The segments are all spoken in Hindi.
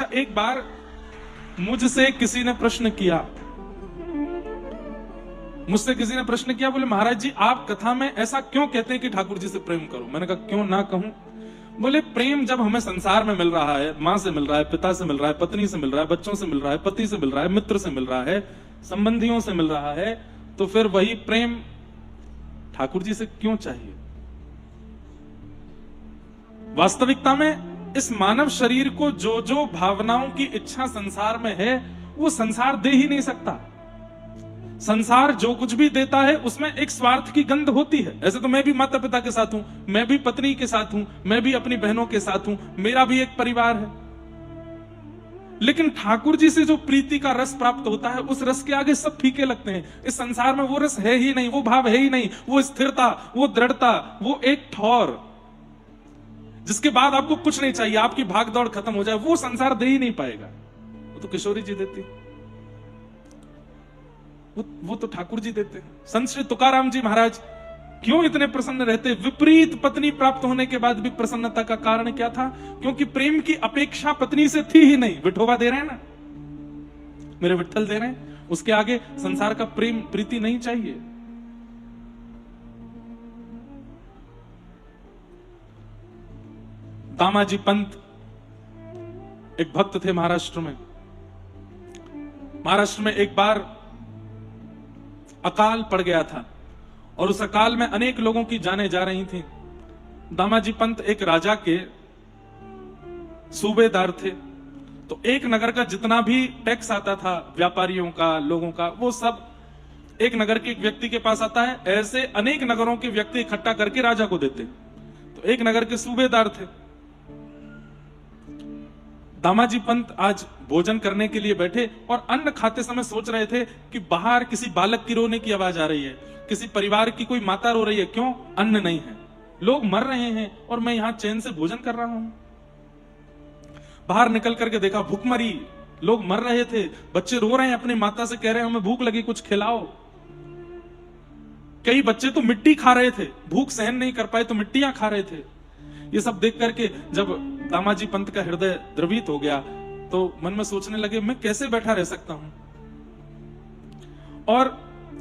अच्छा, एक बार मुझसे किसी ने प्रश्न किया, बोले महाराज जी आप कथा में ऐसा क्यों कहते हैं कि ठाकुर जी से प्रेम करो। मैंने कहा क्यों ना कहूं। बोले प्रेम जब हमें संसार में मिल रहा है, माँ से मिल रहा है, पिता से मिल रहा है, पत्नी से मिल रहा है, बच्चों से मिल रहा है, पति से मिल रहा है, मित्र से मिल रहा है, संबंधियों से मिल रहा है, तो फिर वही प्रेम ठाकुर जी से क्यों चाहिए। वास्तविकता में इस मानव शरीर को जो जो भावनाओं की इच्छा संसार में है वो संसार दे ही नहीं सकता। संसार जो कुछ भी देता है उसमें एक स्वार्थ की गंध होती है। ऐसे तो मैं भी माता पिता के साथ हूं, मैं भी पत्नी के साथ हूं, मैं भी अपनी बहनों के साथ हूं, मेरा भी एक परिवार है। लेकिन ठाकुर जी से जो प्रीति का रस प्राप्त होता है उस रस के आगे सब फीके लगते हैं। इस संसार में वो रस है ही नहीं, वो भाव है ही नहीं, वो स्थिरता, वो दृढ़ता, वो एक ठौर जिसके बाद आपको कुछ नहीं चाहिए, आपकी भाग दौड़ खत्म हो जाए, वो संसार दे ही नहीं पाएगा। वो तो किशोरी जी देती, वो तो ठाकुर जी देते हैं। संत श्री तुकाराम जी महाराज क्यों इतने प्रसन्न रहते? विपरीत पत्नी प्राप्त होने के बाद भी प्रसन्नता का कारण क्या था? क्योंकि प्रेम की अपेक्षा पत्नी से थी ही नहीं। विठोबा दे रहे हैं ना, मेरे विठ्ठल दे रहे हैं, उसके आगे संसार का प्रेम प्रीति नहीं चाहिए। दामाजी पंत एक भक्त थे महाराष्ट्र में। महाराष्ट्र में एक बार अकाल पड़ गया था और उस अकाल में अनेक लोगों की जानें जा रही थी। दामाजी पंत एक राजा के सूबेदार थे, तो एक नगर का जितना भी टैक्स आता था व्यापारियों का, लोगों का, वो सब एक नगर के एक व्यक्ति के पास आता है। ऐसे अनेक नगरों के व्यक्ति इकट्ठा करके राजा को देते। तो एक नगर के सूबेदार थे। दामाजी पंत आज भोजन करने के लिए बैठे और अन्न खाते समय सोच रहे थे कि बाहर किसी बालक की रोने की आवाज आ रही है, किसी परिवार की कोई माता रो रही है। क्यों? अन्न नहीं है, लोग मर रहे हैं और मैं यहां चैन से भोजन कर रहा हूं। बाहर निकल करके देखा भूखमरी, लोग मर रहे थे, बच्चे रो रहे हैं, अपनी माता से कह रहे हैं हमें भूख लगी, कुछ खिलाओ। कई बच्चे तो मिट्टी खा रहे थे, भूख सहन नहीं कर पाए तो मिट्टियां खा रहे थे। ये सब देख करके जब दामाजी पंत का हृदय द्रवित हो गया तो मन में सोचने लगे मैं कैसे बैठा रह सकता हूं। और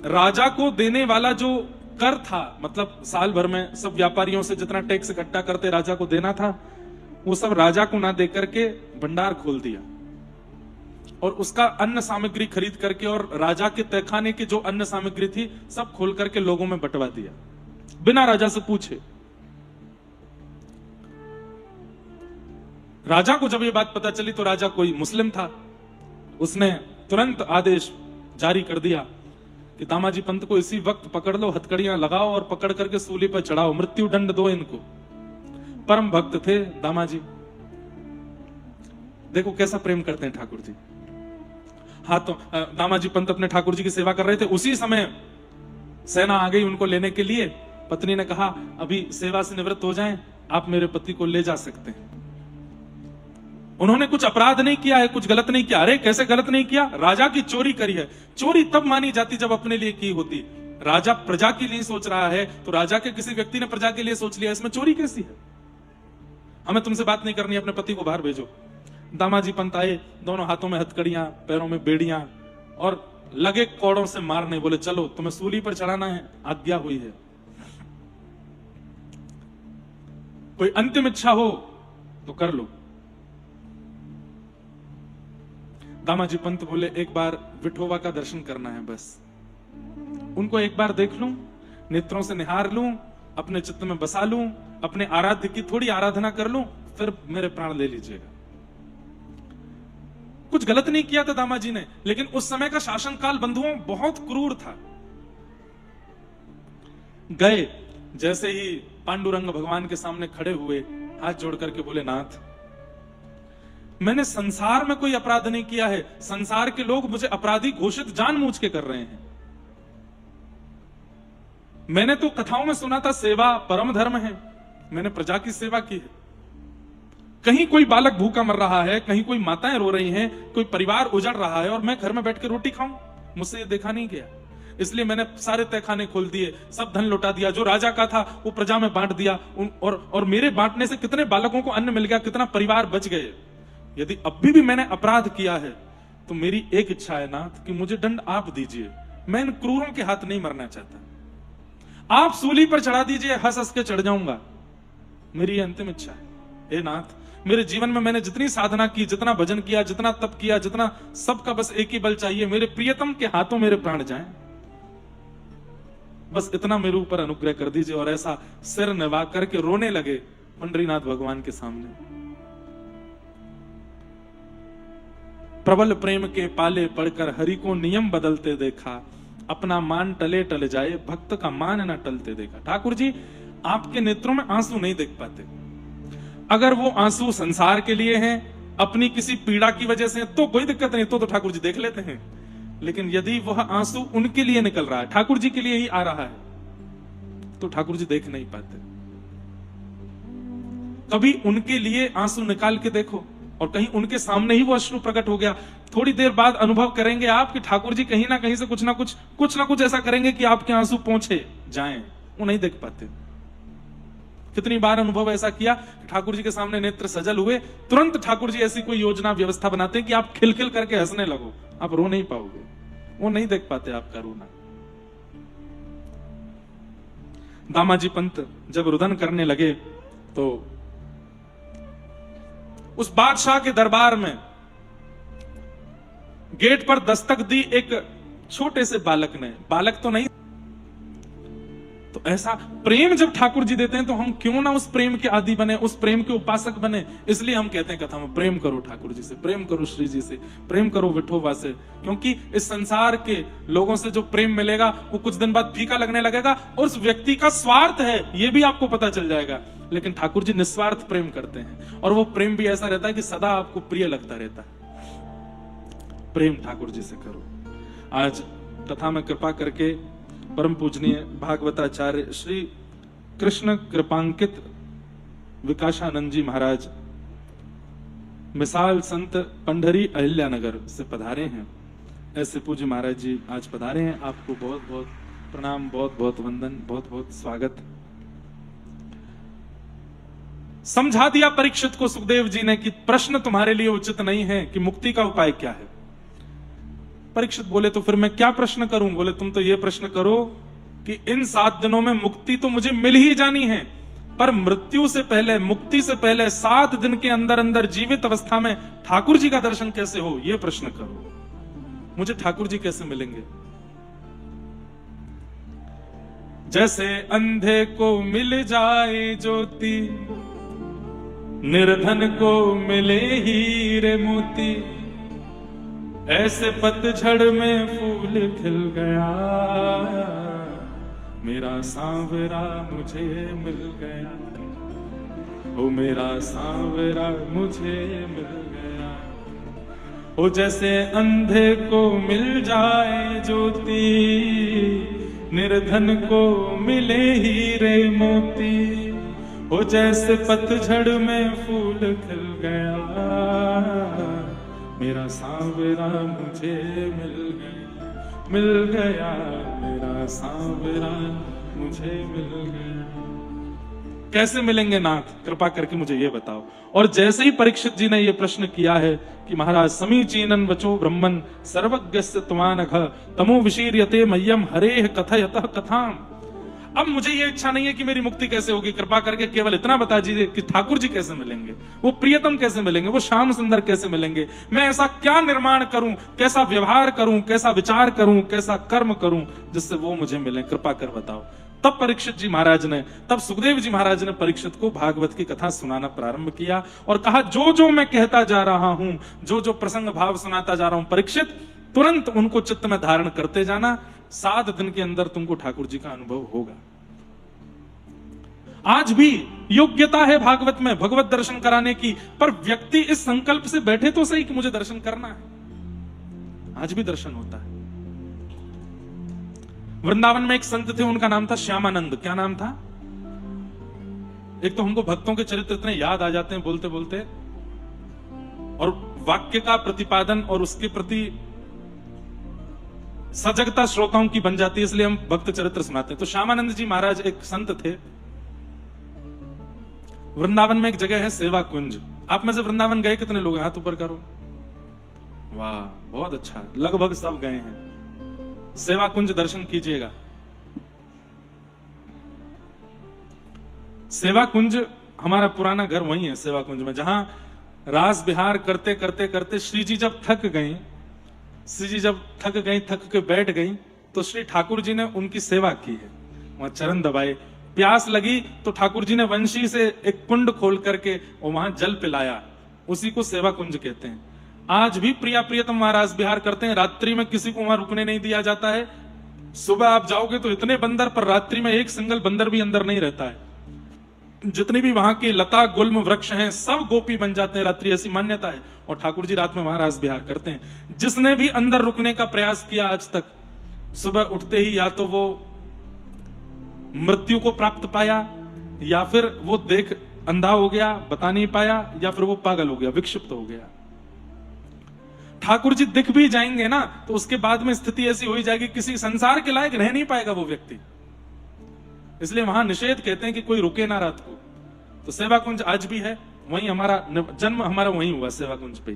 राजा को देने वाला जो कर था, मतलब साल भर में सब व्यापारियों से जितना टैक्स इकट्ठा करते राजा को देना था, वो सब राजा को ना दे करके भंडार खोल दिया और उसका अन्न सामग्री खरीद करके और राजा के तहखाने की जो अन्न सामग्री थी सब खोल करके लोगों में बंटवा दिया बिना राजा से पूछे। राजा को जब ये बात पता चली तो राजा कोई मुस्लिम था, उसने तुरंत आदेश जारी कर दिया कि दामाजी पंत को इसी वक्त पकड़ लो, हथकड़ियां लगाओ और पकड़ करके सूली पर चढ़ाओ, मृत्यु दंड दो इनको। परम भक्त थे दामाजी। देखो कैसा प्रेम करते हैं ठाकुर जी। हाँ, तो दामाजी पंत अपने ठाकुर जी की सेवा कर रहे थे। उसी समय सेना आ गई उनको लेने के लिए। पत्नी ने कहा अभी सेवा से निवृत्त हो जाएं, आप मेरे पति को ले जा सकते हैं। उन्होंने कुछ अपराध नहीं किया है, कुछ गलत नहीं किया। अरे कैसे गलत नहीं किया? राजा की चोरी करी है। चोरी तब मानी जाती जब अपने लिए की होती। राजा प्रजा के लिए सोच रहा है तो राजा के किसी व्यक्ति ने प्रजा के लिए सोच लिया, इसमें चोरी कैसी है? हमें तुमसे बात नहीं करनी, अपने पति को बाहर भेजो। दामाजी पंत आए, दोनों हाथों में हथकड़ियां, पैरों में बेड़ियां और लगे कोड़ों से मारने। बोले चलो तुम्हें सूली पर चढ़ाना है, आज्ञा हुई है। कोई अंतिम इच्छा हो तो कर लो। दामाजी पंत बोले एक बार विठोबा का दर्शन करना है, बस उनको एक बार देख लूं, नेत्रों से निहार लूं, अपने चित्त में बसा लूं, अपने आराध्य की थोड़ी आराधना कर लूं, फिर मेरे प्राण ले लीजिएगा। कुछ गलत नहीं किया था दामाजी ने, लेकिन उस समय का शासन काल बंधुओं बहुत क्रूर था। गए, जैसे ही पांडुरंग भगवान के सामने खड़े हुए, हाथ जोड़ करके बोले नाथ मैंने संसार में कोई अपराध नहीं किया है, संसार के लोग मुझे अपराधी घोषित जानबूझ के कर रहे हैं। मैंने तो कथाओं में सुना था सेवा परम धर्म है, मैंने प्रजा की सेवा की है। कहीं कोई बालक भूखा मर रहा है, कहीं कोई माताएं रो रही हैं, कोई परिवार उजड़ रहा है और मैं घर में बैठ के रोटी खाऊं? मुझसे ये देखा नहीं गया। इसलिए मैंने सारे तहखाने खोल दिए, सब धन लौटा दिया, जो राजा का था वो प्रजा में बांट दिया। और मेरे बांटने से कितने बालकों को अन्न मिल गया, कितना परिवार बच गए। यदि अभी भी मैंने अपराध किया है तो मेरी एक इच्छा है नाथ कि मुझे दंड आप दीजिए, मैं इन क्रूरों के हाथ नहीं मरना चाहता। आप सूली पर चढ़ा दीजिए, हंस हंस के चढ़ जाऊंगा, मेरी ये अंतिम इच्छा है। हे नाथ, मेरे जीवन में मैंने जितनी साधना की, जितना भजन किया, जितना तप किया, जितना, सबका बस एक ही बल चाहिए, मेरे प्रियतम के हाथों मेरे प्राण जाएं, बस इतना मेरे ऊपर अनुग्रह कर दीजिए। और ऐसा सिर निभा करके रोने लगे पंडरीनाथ भगवान के सामने। प्रबल प्रेम के पाले पड़कर हरि को नियम बदलते देखा, अपना मान टले टल जाए, भक्त का मान न टलते देखा। ठाकुर जी आपके नेत्रों में आंसू नहीं देख पाते। अगर वो आंसू संसार के लिए हैं, अपनी किसी पीड़ा की वजह से, तो कोई दिक्कत नहीं, तो ठाकुर जी देख लेते हैं। लेकिन यदि वह आंसू उनके लिए निकल रहा है, ठाकुर जी के लिए ही आ रहा है, तो ठाकुर जी देख नहीं पाते। कभी उनके लिए आंसू निकाल के देखो, और कहीं उनके सामने ही वो अश्रु प्रकट हो गया, थोड़ी देर बाद अनुभव करेंगे आप कि ठाकुर जी कहीं ना कहीं से कुछ ना कुछ ऐसा करेंगे कि आपके आंसू पहुंचे जाएं। वो नहीं देख पाते। कितनी बार अनुभव ऐसा किया, ठाकुर जी के सामने नेत्र सजल हुए, तुरंत ठाकुर जी ऐसी कोई योजना व्यवस्था बनाते हैं कि आप खिलखिल करके हंसने लगो, आप रो नहीं पाओगे। वो नहीं देख पाते आपका रोना। दामाजी पंत जब रुदन करने लगे तो उस बादशाह के दरबार में गेट पर दस्तक दी एक छोटे से बालक ने। बालक तो नहीं, तो ऐसा प्रेम जब ठाकुर जी देते हैं तो हम क्यों ना उस प्रेम के आदि बने, उस प्रेम के उपासक बने। इसलिए हम कहते हैं कथा में, प्रेम करो ठाकुर जी से, प्रेम करो श्री जी से, प्रेम करो विठोबा से। क्योंकि इस संसार के लोगों से जो प्रेम मिलेगा वो कुछ दिन बाद फीका लगने लगेगा, और उस व्यक्ति का स्वार्थ है ये भी आपको पता चल जाएगा। लेकिन ठाकुर जी निस्वार्थ प्रेम करते हैं, और वो प्रेम भी ऐसा रहता है कि सदा आपको प्रिय लगता रहता है। प्रेम ठाकुर जी से करो। आज कथा में कृपा करके परम पूजनीय भागवताचार्य श्री कृष्ण कृपांकित विकासानंद जी महाराज मिसाल संत पंढरी अहिल्यानगर से पधारे हैं। ऐसे पूज्य महाराज जी आज पधारे हैं। आपको बहुत बहुत प्रणाम, बहुत बहुत वंदन, बहुत बहुत स्वागत। समझा दिया परीक्षित को सुखदेव जी ने कि प्रश्न तुम्हारे लिए उचित नहीं है कि मुक्ति का उपाय क्या है। परीक्षित बोले तो फिर मैं क्या प्रश्न करूं? बोले तुम तो ये प्रश्न करो कि इन 7 दिनों में मुक्ति तो मुझे मिल ही जानी है, पर मृत्यु से पहले, मुक्ति से पहले 7 दिन के अंदर अंदर जीवित अवस्था में ठाकुर जी का दर्शन कैसे हो, यह प्रश्न करो। मुझे ठाकुर जी कैसे मिलेंगे? जैसे अंधे को मिल जाए ज्योति, निर्धन को मिले हीरे मोती, ऐसे पतझड़ में फूल खिल गया, मेरा सांवरा मुझे मिल गया, ओ मेरा सांवरा मुझे मिल गया। ओ जैसे अंधे को मिल जाए ज्योति, निर्धन को मिले हीरे मोती, ओ जैसे पतझड़ में फूल खिल गया, मेरा सांवरा मुझे मिल गया, मेरा सांवरा मुझे मिल गया। कैसे मिलेंगे नाथ, कृपा करके मुझे ये बताओ। और जैसे ही परीक्षित जी ने ये प्रश्न किया है कि महाराज समीचीनन वचो ब्रह्मन सर्वज्ञस्य त्वानघ तमो विशीर्यते मह्यम हरेह कथयतः कथाम। अब मुझे ये इच्छा नहीं है कि मेरी मुक्ति कैसे होगी, कृपा करके केवल इतना बता दीजिए कि ठाकुर जी कैसे मिलेंगे, वो प्रियतम कैसे मिलेंगे, वो श्याम सुंदर कैसे मिलेंगे, मैं ऐसा क्या निर्माण करूं, कैसा व्यवहार करूं, कैसा विचार करूं, कैसा कर्म करूं जिससे वो मुझे मिले, कृपा कर बताओ। तब परीक्षित जी महाराज ने, तब सुखदेव जी महाराज ने परीक्षित को भागवत की कथा सुनाना प्रारंभ किया और कहा जो जो मैं कहता जा रहा हूं, जो जो प्रसंग भाव सुनाता जा रहा हूं, परीक्षित तुरंत उनको चित्त में धारण करते जाना। 7 दिन के अंदर तुमको ठाकुर जी का अनुभव होगा। आज भी योग्यता है भागवत में भगवत दर्शन कराने की, पर व्यक्ति इस संकल्प से बैठे तो सही कि मुझे दर्शन करना है। आज भी दर्शन होता है। वृंदावन में एक संत थे, उनका नाम था श्यामानंद। क्या नाम था? एक तो हमको भक्तों के चरित्र इतने याद आ जाते हैं बोलते बोलते, और वाक्य का प्रतिपादन और उसके प्रति सजगता श्रोताओं की बन जाती है, इसलिए हम भक्त चरित्र सुनाते हैं। तो श्यामानंद जी महाराज एक संत थे। वृंदावन में एक जगह है सेवा कुंज, आप में से वृंदावन गए कितने लोग हैं? हाथ ऊपर करो। वाह, बहुत अच्छा, लगभग सब गए हैं। सेवा कुंज दर्शन कीजिएगा। सेवा कुंज हमारा पुराना घर वही है, सेवा कुंज में, जहां रास विहार करते करते करते श्री जी जब थक गई, थक के बैठ गई, तो श्री ठाकुर जी ने उनकी सेवा की है, वहां चरण दबाए। प्यास लगी तो ठाकुर जी ने वंशी से एक कुंड खोल करके और वहां जल पिलाया, उसी को सेवा कुंज कहते हैं। आज भी प्रिया प्रियतम वहां रास विहार करते हैं। रात्रि में किसी को वहां रुकने नहीं दिया जाता है। सुबह आप जाओगे तो इतने बंदर, पर रात्रि में एक सिंगल बंदर भी अंदर नहीं रहता है। जितनी भी वहां की लता गुल्म वृक्ष हैं सब गोपी बन जाते हैं रात्रि, ऐसी मान्यता है। और ठाकुर जी रात में वहां रास विहार करते हैं। जिसने भी अंदर रुकने का प्रयास किया आज तक, सुबह उठते ही या तो वो मृत्यु को प्राप्त पाया, या फिर वो देख अंधा हो गया, बता नहीं पाया, या फिर वो पागल हो गया, विक्षिप्त हो गया। ठाकुर जी दिख भी जाएंगे ना, तो उसके बाद में स्थिति ऐसी हो जाएगी, किसी संसार के लायक रह नहीं पाएगा वो व्यक्ति। इसलिए वहां निषेध कहते हैं कि कोई रुके ना रात को। तो सेवा कुंज आज भी है, वहीं हमारा जन्म हमारा वहीं हुआ, सेवा कुंज पे।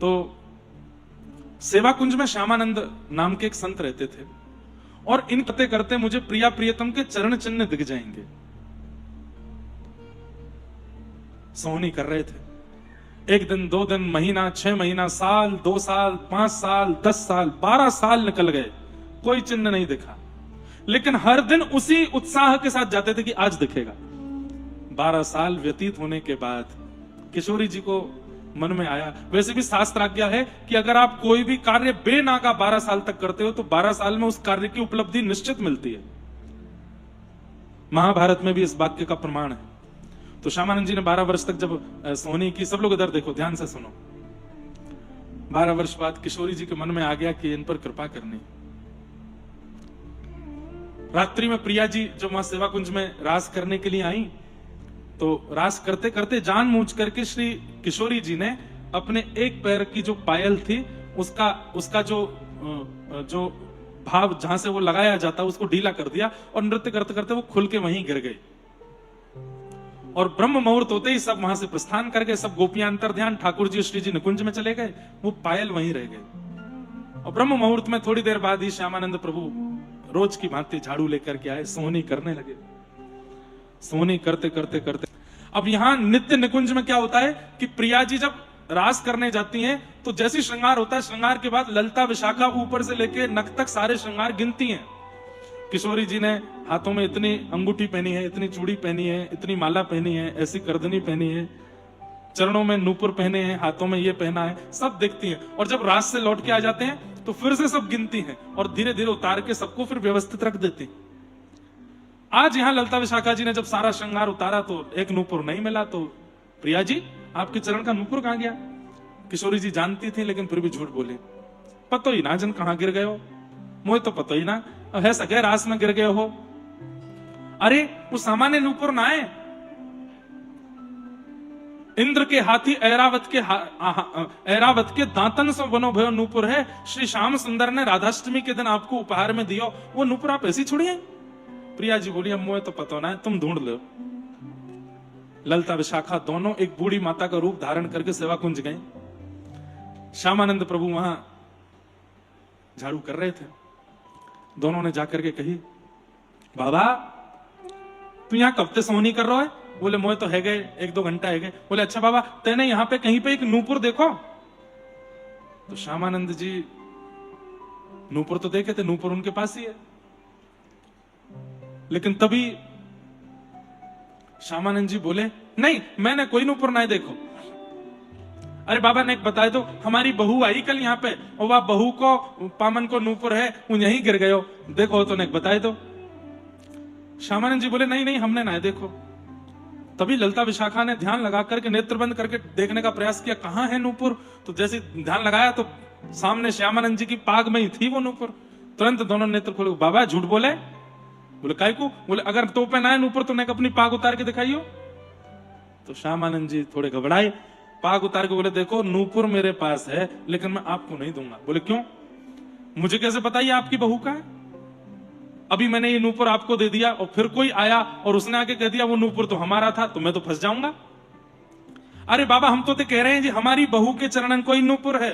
तो सेवा कुंज में श्यामानंद नाम के एक संत रहते थे, और इन करते करते मुझे प्रिया प्रियतम के चरण चिन्ह दिख जाएंगे। सोहनी कर रहे थे, 1 दिन 2 दिन, महीना, 6 महीना, साल, 2 साल, 5 साल, 10 साल, 12 साल निकल गए, कोई चिन्ह नहीं दिखा। लेकिन हर दिन उसी उत्साह के साथ जाते थे कि आज दिखेगा। 12 साल व्यतीत होने के बाद किशोरी जी को मन में आया, वैसे भी शास्त्र आज्ञा है कि अगर आप कोई भी कार्य बेनागा 12 साल तक करते हो तो 12 साल में उस कार्य की उपलब्धि निश्चित मिलती है। महाभारत में भी इस वाक्य का प्रमाण है। तो श्यामानंद जी ने 12 वर्ष तक जब सोहनी की, सब लोग इधर देखो, ध्यान से सुनो, 12 वर्ष बाद किशोरी जी के मन में आ गया कि इन पर कृपा करनी। रात्रि में प्रिया जी जब वहां सेवा कुंज में रास करने के लिए आई, तो रास करते करते जानबूझ करके श्री किशोरी जी ने अपने एक पैर की जो पायल थी उसका जो भाव जहां से वो लगाया जाता उसको ढीला कर दिया, और नृत्य करते करते वो खुल के वहीं गिर गई। और ब्रह्म मुहूर्त होते ही सब वहां से प्रस्थान कर गए, सब गोपियां अंतर ध्यान, ठाकुर जी श्री जी निकुंज में चले गए, वो पायल वहीं रह गई। और ब्रह्म मुहूर्त में थोड़ी देर बाद ही श्यामानंद प्रभु रोज की भांति झाड़ू लेकर के आए, सोहनी करने लगे। सोहनी करते करते करते अब यहां नित्य निकुंज में क्या होता है कि प्रिया जी जब रास करने जाती हैं तो जैसी श्रृंगार होता है, श्रृंगार के बाद ललता विशाखा ऊपर से लेके नख तक सारे श्रृंगार गिनती हैं। किशोरी जी ने हाथों में इतनी अंगूठी पहनी है, इतनी चूड़ी पहनी है, इतनी माला पहनी है, ऐसी करदनी पहनी है, चरणों में नूपुर पहने हैं, हाथों में ये पहना है, सब देखती हैं। और जब रास से लौट के आ जाते हैं तो फिर से सब गिनती हैं और धीरे धीरे उतार के सबको फिर व्यवस्थित रख देती। आज यहां ललता विशाखा जी ने जब सारा श्रृंगार उतारा तो एक नूपुर नहीं मिला। तो प्रिया जी आपके चरण का नूपुर कहां गया? किशोरी जी जानती थी लेकिन फिर भी झूठ बोले, पतो ही ना जन कहां गिर गए हो, मुझे तो पतो ही ना है, सगे रास में गिर गए हो। अरे वो सामान्य नूपुर ना है, इंद्र के हाथी ऐरावत के दांतन से बनो भयो नूपुर है, श्री श्याम सुंदर ने राधाष्टमी के दिन आपको उपहार में दियो, वो नूपुर आप ऐसी छोड़िए। प्रिया जी बोली अब मुझे तो पता ना है, तुम ढूंढ लो। ललता विशाखा दोनों एक बूढ़ी माता का रूप धारण करके सेवा कुंज गए। श्यामानंद प्रभु वहां झाड़ू कर रहे थे। दोनों ने जाकर के कही, बाबा तू यहां कब से सोहनी कर रहा है? बोले मोए तो है गए 1-2 घंटा है गए। बोले अच्छा बाबा तेने यहां पे कहीं पे एक नूपुर देखो? तो श्यामानंद जी नूपुर तो देखे थे, नूपुर उनके पास ही है। लेकिन तभी श्यामानंद जी बोले नहीं मैंने कोई नूपुर नहीं देखो। अरे बाबा ने एक बताए तो हमारी बहू आई कल यहाँ पे और वह बहू को पामन को नूपुर है, वो यहीं गिर गए हो, देखो तो ने बताए तो। श्यामानंद जी बोले नहीं नहीं हमने ना देखो। तभी ललता विशाखा ने ध्यान लगा करके नेत्र बंद करके देखने का प्रयास किया कहां है नूपुर। तो जैसे ध्यान लगाया तो सामने श्यामानंद जी की पाग में ही थी वो नूपुर। तुरंत दोनों नेत्र खोले। बाबा झूठ बोले? बोले काय को? बोले अगर तो पे ना है नूपुर तो ने अपनी पाग उतार के दिखाइयो। तो श्यामानंद जी थोड़े घबराए, पाग उतार के बोले देखो नूपुर मेरे पास है लेकिन मैं आपको नहीं दूंगा। बोले क्यों? मुझे कैसे पता ये आपकी बहू का है? अभी मैंने ये नूपुर आपको दे दिया और फिर कोई आया और उसने आके कह दिया वो नूपुर तो हमारा था, तो मैं तो फंस जाऊंगा। अरे बाबा हम तो कह रहे हैं जी हमारी बहू के चरणन कोई नूपुर है,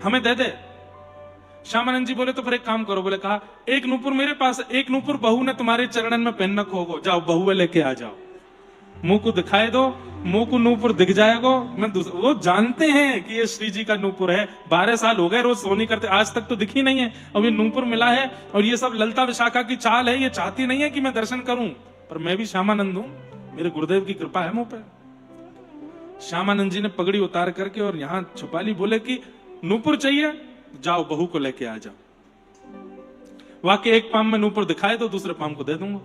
हमें दे दे। श्यामानंद जी बोले तो फिर एक काम करो, बोले कहा एक नूपुर मेरे पास, एक नूपुर बहू ने तुम्हारे चरणन में पहन रखो होगो, जाओ बहुए लेके आ जाओ, मुंह को दिखाए दो, मुंह को नूपुर दिख जाएगा। वो जानते हैं कि ये श्री जी का नूपुर है, 12 साल हो गए रोज सोनी करते, आज तक तो दिखी नहीं है, अब ये नूपुर मिला है और ये सब ललता विशाखा की चाल है, ये चाहती नहीं है कि मैं दर्शन करूं, पर मैं भी श्यामानंद हूं, मेरे गुरुदेव की कृपा है मुंह पे। श्यामानंद जी ने पगड़ी उतार करके और यहां छुपा ली, बोले कि नूपुर चाहिए, जाओ बहू को लेके आ जाओ। वाकई एक पाम में नूपुर दिखाए तो दूसरे पाम को दे दूंगा।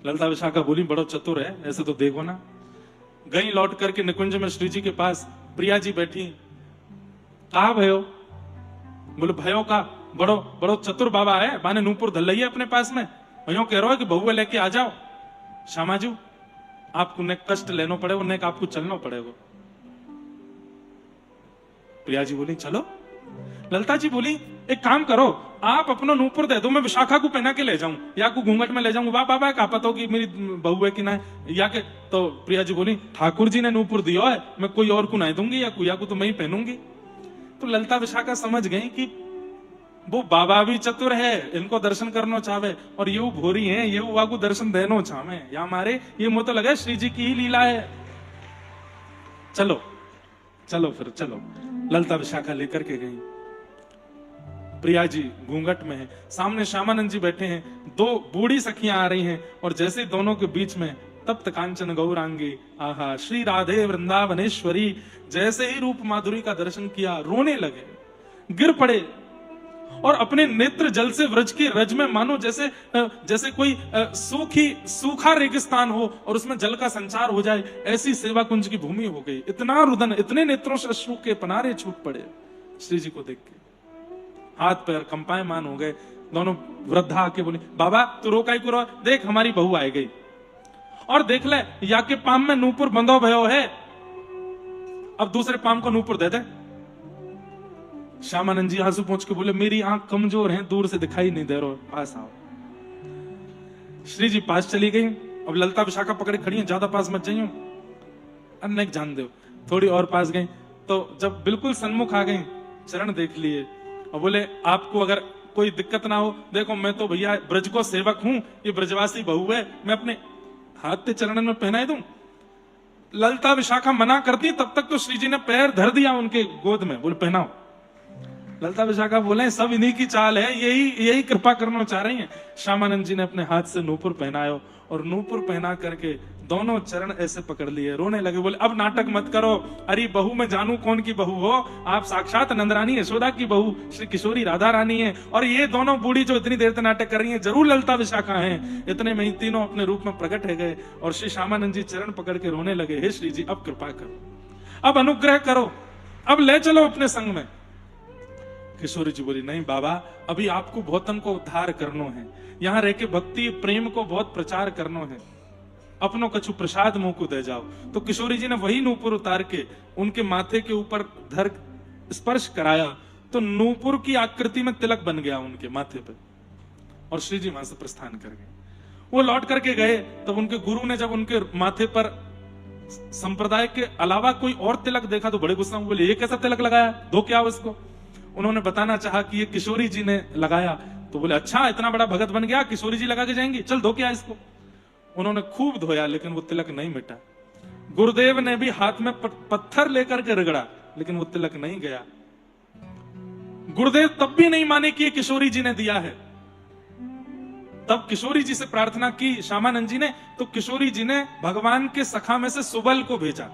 ललता विशाखा बोली बड़ो चतुर है, ऐसे तो देखो ना। गई लौट करके निकुंज में श्री जी के पास, प्रिया जी बैठी, कहा भयो? बोले भयो का बड़ो बड़ो चतुर बाबा है, माने नूपुर धल है अपने पास में, भयो कह रहा है कि बहुआ लेके आ जाओ। श्यामाजू आपको ने कष्ट लेना पड़ेगा, ने आपको चलना पड़ेगा। प्रिया जी बोली चलो। ललता जी बोली एक काम करो, आप अपना नूपुर दे दो, मैं विशाखा को पहना के ले जाऊं, या को घूंघट में ले जाऊंगा, वाह बाबा का पता हो कि मेरी बहू है कि ना है, या के। तो प्रिया जी बोली ठाकुर जी ने नूपुर दिया है, मैं कोई और को नहीं दूंगी, या को तो मैं ही पहनूंगी। तो ललता विशाखा समझ गई कि वो बाबा भी चतुर है, इनको दर्शन करना चाहे, और ये भोरी है, ये हुआ को दर्शन देना चाहे, या हमारे ये मुंह तो लगे श्री जी की ही लीला है। चलो चलो फिर चलो। ललता विशाखा लेकर के गई। प्रिया जी घूंघट में है, सामने श्यामानंद जी बैठे हैं, दो बूढ़ी सखियां आ रही हैं, और जैसे दोनों के बीच में तप्त कांचन गौरांगी, आहा श्री राधे वृंदावनेश्वरी, जैसे ही रूप माधुरी का दर्शन किया रोने लगे, गिर पड़े, और अपने नेत्र जल से व्रज के रज में मानो जैसे कोई सूखा रेगिस्तान हो और उसमें जल का संचार हो जाए, ऐसी सेवा कुंज की भूमि हो गई। इतना रुदन, इतने नेत्रों से अश्रु के पनारे छूट पड़े श्री जी को देख के, हाथ पैर कंपायमान हो गए। दोनों वृद्धा आके बोले बाबा तू रोका ही करो, देख हमारी बहू आ गई, और देख ले या के पाम में नूपुर बंधो भयो है, अब दूसरे पाम को नूपुर दे दे। श्यामानंद जी आंसू पहुंच के बोले मेरी आंख कमजोर है, दूर से दिखाई नहीं दे रहा, पास आओ। श्री जी पास चली गई। अब ललता विशाखा पकड़े खड़ी है, ज्यादा पास मत जाइयो, अनेक जान दो। थोड़ी और पास गई, तो जब बिल्कुल सन्मुख आ गई, चरण देख लिए और बोले आपको अगर कोई दिक्कत ना हो, देखो मैं तो भैया ब्रज को सेवक हूं, ये ब्रजवासी बहू है, मैं अपने हाथ के चरण में पहनाई दूं। ललता विशाखा मना करती, तब तक तो श्री जी ने पैर धर दिया उनके गोद में, बोले पहनाओ। ललता विशाखा बोले सब इन्हीं की चाल है, यही कृपा करना चाह रही हैं। श्यामानंद जी ने अपने हाथ से नूपुर पहनायो, और नूपुर पहना करके दोनों चरण ऐसे पकड़ लिए, रोने लगे, बोले अब नाटक मत करो, अरे बहू मैं जानू कौन की बहू हो, आप साक्षात नंदरानी यशोदा की बहू श्री किशोरी राधा रानी है, और ये दोनों बूढ़ी जो इतनी देर तक नाटक कर रही हैं जरूर ललता विशाखा हैं। इतने में ही तीनों अपने रूप में प्रकट हो गए, और श्री श्यामानंद जी चरण पकड़ के रोने लगे, हे श्री जी अब कृपा करो, अब अनुग्रह करो, अब ले चलो अपने संग में। किशोरी जी बोली नहीं बाबा, अभी आपको बहुतन को उद्धार करना है, यहाँ रह के भक्ति प्रेम को बहुत प्रचार करना है, अपनों कछु प्रसाद मुंह को दे जाओ। तो किशोरी जी ने वही नूपुर उतार के उनके माथे के ऊपर धर स्पर्श कराया, तो नूपुर की आकृति में तिलक बन गया उनके माथे पे, और श्री जी वहां से प्रस्थान कर गए। वो लौट करके गए, तब उनके गुरु ने जब उनके माथे पर संप्रदाय के अलावा कोई और तिलक देखा तो बड़े गुस्सा हुए, बोले ये कैसा तिलक लगाया, दो क्या उसको। उन्होंने बताना चाहा कि ये किशोरी जी ने लगाया, तो बोले अच्छा इतना बड़ा भगत बन गया, किशोरी जी लगा के जाएंगी, चल धो क्या इसको। उन्होंने खूब धोया, लेकिन वो तिलक नहीं मिटा। गुरुदेव ने भी हाथ में पत्थर लेकर के रगड़ा, लेकिन वो तिलक नहीं गया। गुरुदेव तब भी नहीं माने कि ये किशोरी जी ने दिया है। तब किशोरी जी से प्रार्थना की श्यामानंद जी ने, तो किशोरी जी ने भगवान के सखा में से सुबल को भेजा।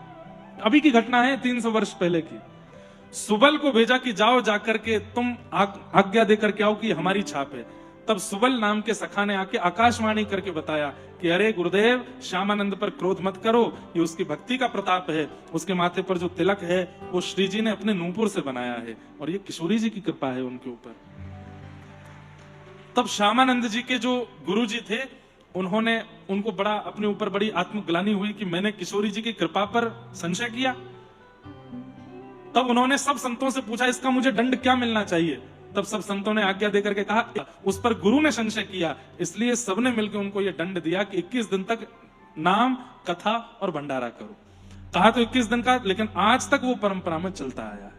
अभी की घटना है, 300 वर्ष पहले की। सुबल को भेजा कि जाओ जाकर के तुम आज्ञा देकर के आओ कि हमारी छाप है। तब सुबल नाम के सखा ने आके आकाशवाणी करके बताया कि अरे गुरुदेव श्यामानंद पर क्रोध मत करो, ये उसकी भक्ति का प्रताप है, उसके माथे पर जो तिलक है वो श्री जी ने अपने नूपुर से बनाया है, और ये किशोरी जी की कृपा है उनके ऊपर। तब श्यामानंद जी के जो गुरु जी थे, उन्होंने उनको बड़ा अपने ऊपर बड़ी आत्मग्लानि हुई कि मैंने किशोरी जी की कृपा पर संशय किया। तब उन्होंने सब संतों से पूछा इसका मुझे दंड क्या मिलना चाहिए। तब सब संतों ने आज्ञा देकर के कहा, उस पर गुरु ने संशय किया, इसलिए सबने मिलकर उनको यह दंड दिया कि 21 दिन तक नाम कथा और भंडारा करो। कहा तो 21 दिन का, लेकिन आज तक वो परंपरा में चलता आया है।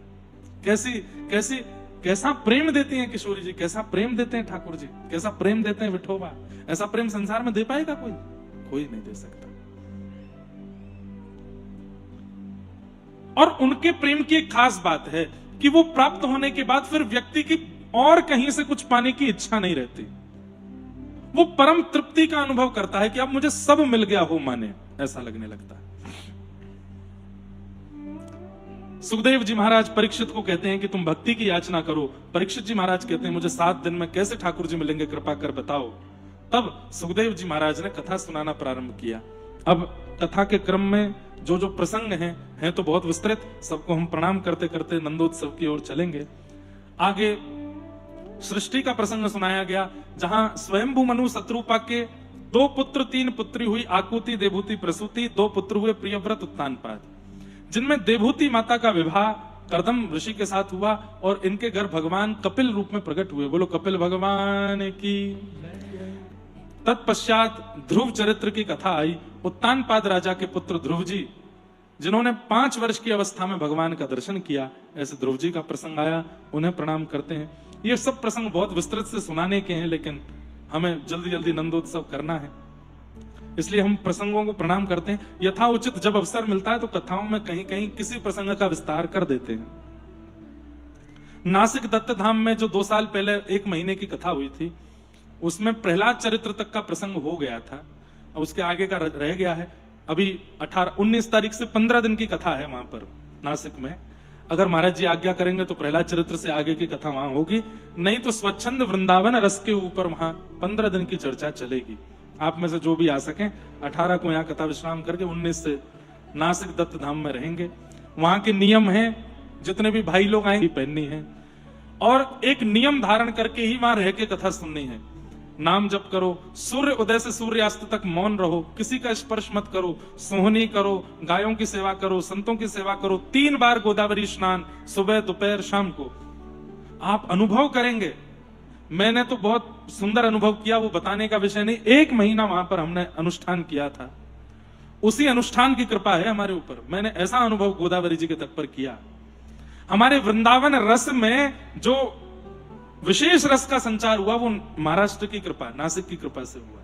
कैसा प्रेम देते हैं किशोरी जी, कैसा प्रेम देते हैं ठाकुर जी, कैसा प्रेम देते हैं विठोबा। ऐसा प्रेम संसार में दे पाएगा कोई नहीं दे सकता। और उनके प्रेम की एक खास बात है कि वो प्राप्त होने के बाद फिर व्यक्ति की और कहीं से कुछ पाने की इच्छा नहीं रहती। वो परम तृप्ति का अनुभव करता है कि अब मुझे सब मिल गया हो माने, ऐसा लगने लगता है। सुखदेव जी महाराज परीक्षित को कहते हैं कि तुम भक्ति की याचना करो। परीक्षित जी महाराज कहते हैं मुझे 7 दिन में कैसे ठाकुर जी मिलेंगे, कृपा कर बताओ। तब सुखदेव जी महाराज ने कथा सुनाना प्रारंभ किया। अब कथा के क्रम में जो जो प्रसंग हैं तो बहुत विस्तृत, सबको हम प्रणाम करते करते नंदोत्सव की ओर चलेंगे। आगे सृष्टि का प्रसंग सुनाया गया, जहां स्वयंभू मनु शत्रुपा के 2 पुत्र 3 पुत्री हुई, आकुति देवहूति प्रसूति, 2 पुत्र हुए प्रियव्रत उत्तानपाद, जिनमें देवहूति माता का विवाह कर्दम ऋषि के साथ हुआ और इनके घर भगवान कपिल रूप में प्रकट हुए। बोलो कपिल भगवान की। तत्पश्चात ध्रुव चरित्र की कथा आई। उत्तानपाद राजा के पुत्र ध्रुव जी, जिन्होंने 5 वर्ष की अवस्था में भगवान का दर्शन किया, ऐसे ध्रुव जी का प्रसंग आया, उन्हें प्रणाम करते हैं। ये सब प्रसंग बहुत विस्तृत से सुनाने के हैं, लेकिन हमें जल्दी जल्दी नंदोत्सव करना है, इसलिए हम प्रसंगों को प्रणाम करते हैं। यथा उचित जब अवसर मिलता है तो कथाओं में कहीं कहीं किसी प्रसंग का विस्तार कर देते हैं। नासिक दत्त धाम में जो 2 साल पहले 1 महीने की कथा हुई थी, उसमें प्रहलाद चरित्र तक का प्रसंग हो गया था, अब उसके आगे का रह गया है। अभी 19 तारीख से 15 दिन की कथा है वहां पर नासिक में। अगर महाराज जी आज्ञा करेंगे तो प्रहलाद चरित्र से आगे की कथा वहां होगी, नहीं तो स्वच्छंद वृंदावन रस के ऊपर वहां 15 दिन की चर्चा चलेगी। आप में से जो भी आ सकें, 18 को यहाँ कथा विश्राम करके 19 से नासिक दत्त धाम में रहेंगे। वहां के नियम हैं, जितने भी भाई लोग आएंगे पहननी है, और एक नियम धारण करके ही वहां रह के कथा सुननी है। नाम जप करो, सूर्य उदय से सूर्यास्त तक मौन रहो, किसी का स्पर्श मत करो, सोहनी करो, गायों की सेवा करो, संतों की सेवा करो, 3 बार गोदावरी स्नान, सुबह दोपहर शाम को। आप अनुभव करेंगे, मैंने तो बहुत सुंदर अनुभव किया, वो बताने का विषय नहीं। 1 महीना वहां पर हमने अनुष्ठान किया था, उसी अनुष्ठान की कृपा है हमारे ऊपर। मैंने ऐसा अनुभव गोदावरी जी के तट पर किया। हमारे वृंदावन रस में जो विशेष रस का संचार हुआ, वो महाराष्ट्र की कृपा, नासिक की कृपा से हुआ,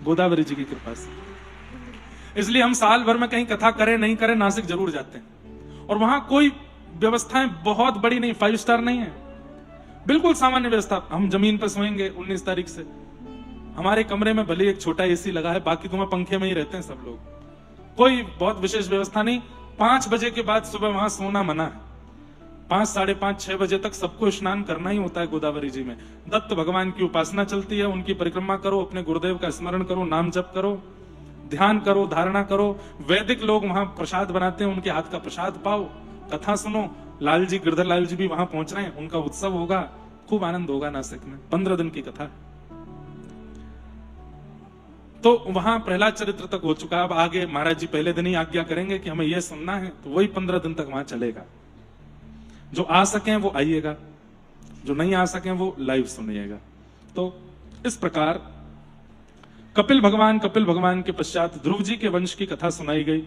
गोदावरी जी की कृपा से। इसलिए हम साल भर में कहीं कथा करें नहीं करें, नासिक जरूर जाते हैं। और वहां कोई व्यवस्थाएं बहुत बड़ी नहीं, 5 स्टार नहीं है, बिल्कुल सामान्य व्यवस्था। हम जमीन पर सोएंगे 19 तारीख से। हमारे कमरे में भले एक छोटा एसी लगा है, बाकी तो वहां पंखे में ही रहते हैं सब लोग। कोई बहुत विशेष व्यवस्था नहीं। 5 बजे के बाद सुबह वहां सोना मना है। 5, साढ़े 5, 6 बजे तक सबको स्नान करना ही होता है गोदावरी जी में। दत्त भगवान की उपासना चलती है, उनकी परिक्रमा करो, अपने गुरुदेव का स्मरण करो, नाम जप करो, ध्यान करो, धारणा करो। वैदिक लोग वहां प्रसाद बनाते हैं, उनके हाथ का प्रसाद पाओ, कथा सुनो। लाल जी, गिरधर लाल जी भी वहां पहुंच रहे हैं, उनका उत्सव होगा, खूब आनंद होगा नासिक में। 15 दिन की कथा। तो वहां प्रहलाद चरित्र तक हो चुका। अब आगे महाराज जी पहले दिन ही आज्ञा करेंगे कि हमें यह सुनना है, तो वही 15 दिन तक वहां चलेगा। जो आ सकें वो आइएगा, जो नहीं आ सकें वो लाइव सुनिएगा। तो इस प्रकार कपिल भगवान के पश्चात ध्रुव जी के वंश की कथा सुनाई गई।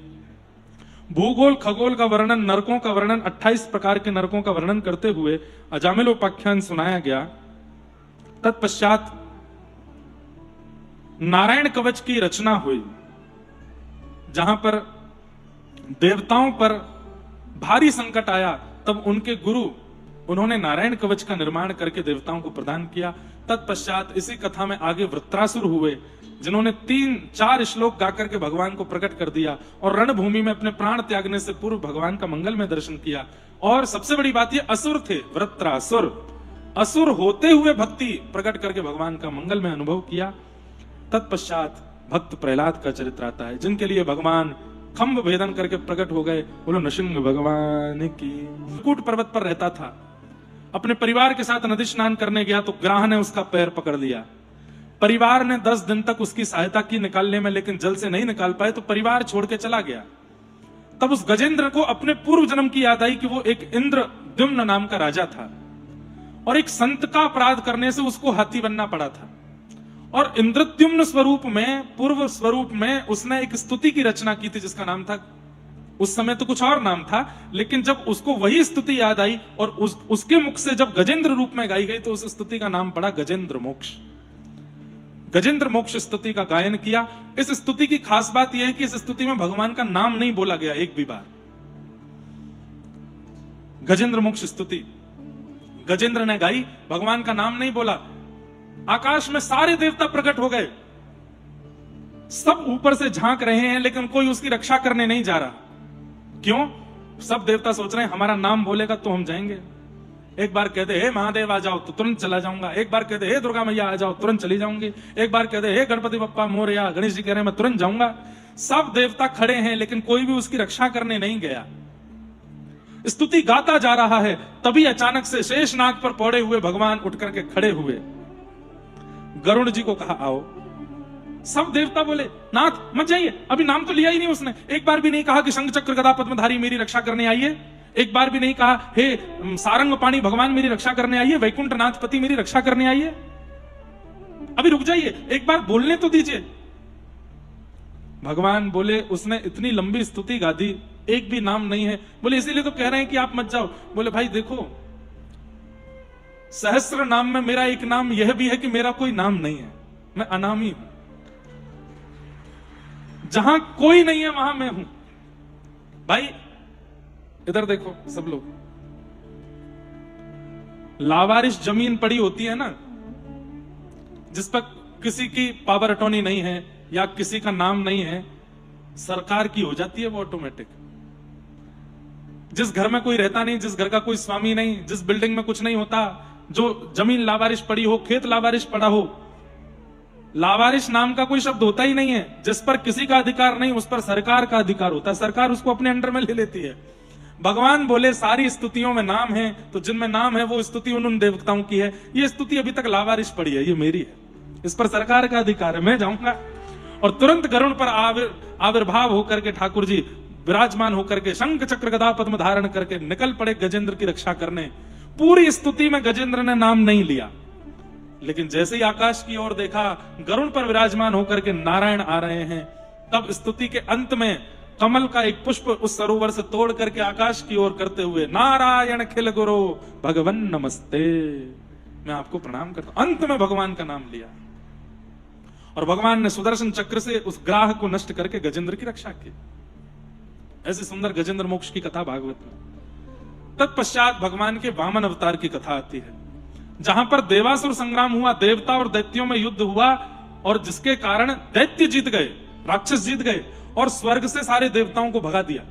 भूगोल खगोल का वर्णन, नरकों का वर्णन, 28 प्रकार के नरकों का वर्णन करते हुए अजामिलोपाख्यान सुनाया गया। तत्पश्चात नारायण कवच की रचना हुई, जहां पर देवताओं पर भारी संकट आया, तब उनके गुरु उन्होंने नारायण कवच का निर्माण करके देवताओं को प्रदान किया। तत्पश्चात इसी कथा में आगे वृत्रासुर हुए, जिन्होंने 3-4 श्लोक गाकर के भगवान को प्रकट कर दिया और रणभूमि में अपने प्राण त्यागने से पूर्व भगवान का मंगल में दर्शन किया। और सबसे बड़ी बात ये असुर थे, वृत्रासुर। असुर होते हुए भक्ति प्रकट करके भगवान का मंगल में अनुभव किया। तत्पश्चात भक्त प्रहलाद का चरित्र आता है, जिनके लिए भगवान खंभ भेदन करके प्रकट हो गए। बोलो नृसिंह भगवान की। कूट पर्वत पर रहता था, अपने परिवार के साथ नदी स्नान करने गया तो ग्राह ने उसका पैर पकड़ लिया। परिवार ने 10 दिन तक उसकी सहायता की निकालने में, लेकिन जल से नहीं निकाल पाए तो परिवार छोड़ के चला गया। तब उस गजेंद्र को अपने पूर्व जन्म की याद आई कि वो एक इंद्रद्युम्न नाम का राजा था और एक संत का अपराध करने से उसको हाथी बनना पड़ा था। और इंद्रद्युम्न स्वरूप में, पूर्व स्वरूप में उसने एक स्तुति की रचना की थी, जिसका नाम था उस समय तो कुछ और नाम था, लेकिन जब उसको वही स्तुति याद आई और उसके मुख से जब गजेंद्र रूप में गाई गई तो उस स्तुति का नाम पड़ा गजेंद्र मोक्ष। गजेंद्र मोक्ष स्तुति का गायन किया। इस स्तुति की खास बात यह है कि इस स्तुति में भगवान का नाम नहीं बोला गया एक भी बार। गजेंद्र मोक्ष स्तुति गजेंद्र ने गाई, भगवान का नाम नहीं बोला। आकाश में सारे देवता प्रकट हो गए, सब ऊपर से झांक रहे हैं, लेकिन कोई उसकी रक्षा करने नहीं जा रहा। क्यों? सब देवता सोच रहे हैं हमारा नाम बोलेगा तो हम जाएंगे। एक बार कहते हे महादेव आ जाओ तो तुरंत चला जाऊंगा, एक बार कहते हे दुर्गा मैया आ जाओ तुरंत चली जाऊंगी, एक बार कहते हे गणपति बप्पा मोरया, गणेश जी कह रहे हैं मैं तुरंत जाऊंगा। सब देवता खड़े हैं लेकिन कोई भी उसकी रक्षा करने नहीं गया। स्तुति गाता जा रहा है, तभी अचानक से शेषनाग पर पौड़े हुए भगवान उठ करके खड़े हुए, गरुड़ जी को कहा आओ। सब देवता बोले नाथ मत जाइए, अभी नाम तो लिया ही नहीं उसने। एक बार भी नहीं कहा कि शंख चक्र गदा पद्मधारी मेरी रक्षा करने आइए, एक बार भी नहीं कहा हे सारंग पाणी भगवान मेरी रक्षा करने आइए, वैकुंठ नाथपति मेरी रक्षा करने आइए। अभी रुक जाइए, एक बार बोलने तो दीजिए। भगवान बोले उसने इतनी लंबी स्तुति गा दी, एक भी नाम नहीं है। बोले इसीलिए तो कह रहे हैं कि आप मत जाओ। बोले भाई देखो, सहस्त्र नाम में मेरा एक नाम यह भी है कि मेरा कोई नाम नहीं है, मैं अनामी हूं। जहां कोई नहीं है वहां मैं हूं। भाई इधर देखो सब लोग, लावारिश जमीन पड़ी होती है ना, जिस पर किसी की पावर अटॉर्नी नहीं है या किसी का नाम नहीं है, सरकार की हो जाती है वो ऑटोमेटिक। जिस घर में कोई रहता नहीं, जिस घर का कोई स्वामी नहीं, जिस बिल्डिंग में कुछ नहीं होता, जो जमीन लावारिश पड़ी हो, खेत लावारिश पड़ा हो, लावारिश नाम का कोई शब्द होता ही नहीं है। जिस पर किसी का अधिकार नहीं उस पर सरकार का अधिकार होता है, सरकार उसको अपने अंडर में ले लेती है। भगवान बोले सारी स्तुतियों में नाम है, तो जिनमें नाम है वो स्तुति उन देवताओं की है। ये स्तुति अभी तक लावारिश पड़ी है, ये मेरी है, इस पर सरकार का अधिकार है, मैं जाऊंगा। और तुरंत गरुड़ पर आविर्भाव होकर के ठाकुर जी विराजमान होकर के शंख चक्र गदा पद्म धारण करके निकल पड़े गजेंद्र की रक्षा करने। पूरी स्तुति में गजेंद्र ने नाम नहीं लिया, लेकिन जैसे ही आकाश की ओर देखा, गरुड़ पर विराजमान होकर के नारायण आ रहे हैं, तब स्तुति के अंत में कमल का एक पुष्प उस सरोवर से तोड़ करके आकाश की ओर करते हुए नारायण खिल गुरु भगवन नमस्ते, मैं आपको प्रणाम करता हूं। अंत में भगवान का नाम लिया और भगवान ने सुदर्शन चक्र से उस ग्राह को नष्ट करके गजेंद्र की रक्षा की। ऐसे सुंदर गजेंद्र मोक्ष की कथा भागवत में। तत्पश्चात भगवान के वामन अवतार की कथा आती है, जहां पर देवासुर संग्राम हुआ, देवता और दैत्यों में युद्ध हुआ, और जिसके कारण दैत्य जीत गए, राक्षस जीत गए और स्वर्ग से सारे देवताओं को भगा दिया।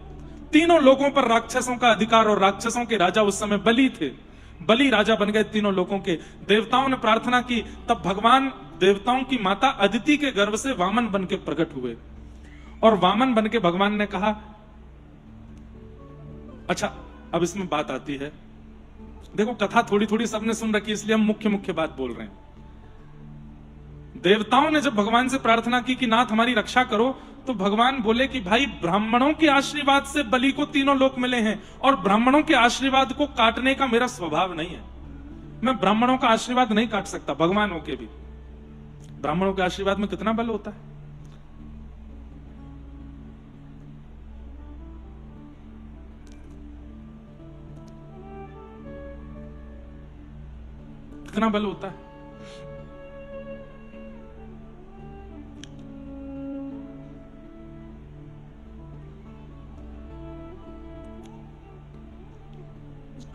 तीनों लोगों पर राक्षसों का अधिकार, और राक्षसों के राजा उस समय बलि थे, बलि राजा बन गए तीनों लोगों के। देवताओं ने प्रार्थना की, तब भगवान देवताओं की माता अदिति के गर्भ से वामन बन के प्रकट हुए, और वामन बन के भगवान ने कहा, अच्छा अब इसमें बात आती है, देखो कथा थोड़ी थोड़ी सबने सुन रखी, इसलिए हम मुख्य मुख्य बात बोल रहे हैं। देवताओं ने जब भगवान से प्रार्थना की कि नाथ हमारी रक्षा करो, तो भगवान बोले कि भाई ब्राह्मणों के आशीर्वाद से बलि को तीनों लोक मिले हैं, और ब्राह्मणों के आशीर्वाद को काटने का मेरा स्वभाव नहीं है। मैं ब्राह्मणों का आशीर्वाद नहीं काट सकता, भगवान होके भी। ब्राह्मणों के आशीर्वाद में कितना बल होता है। कितना बल होता है।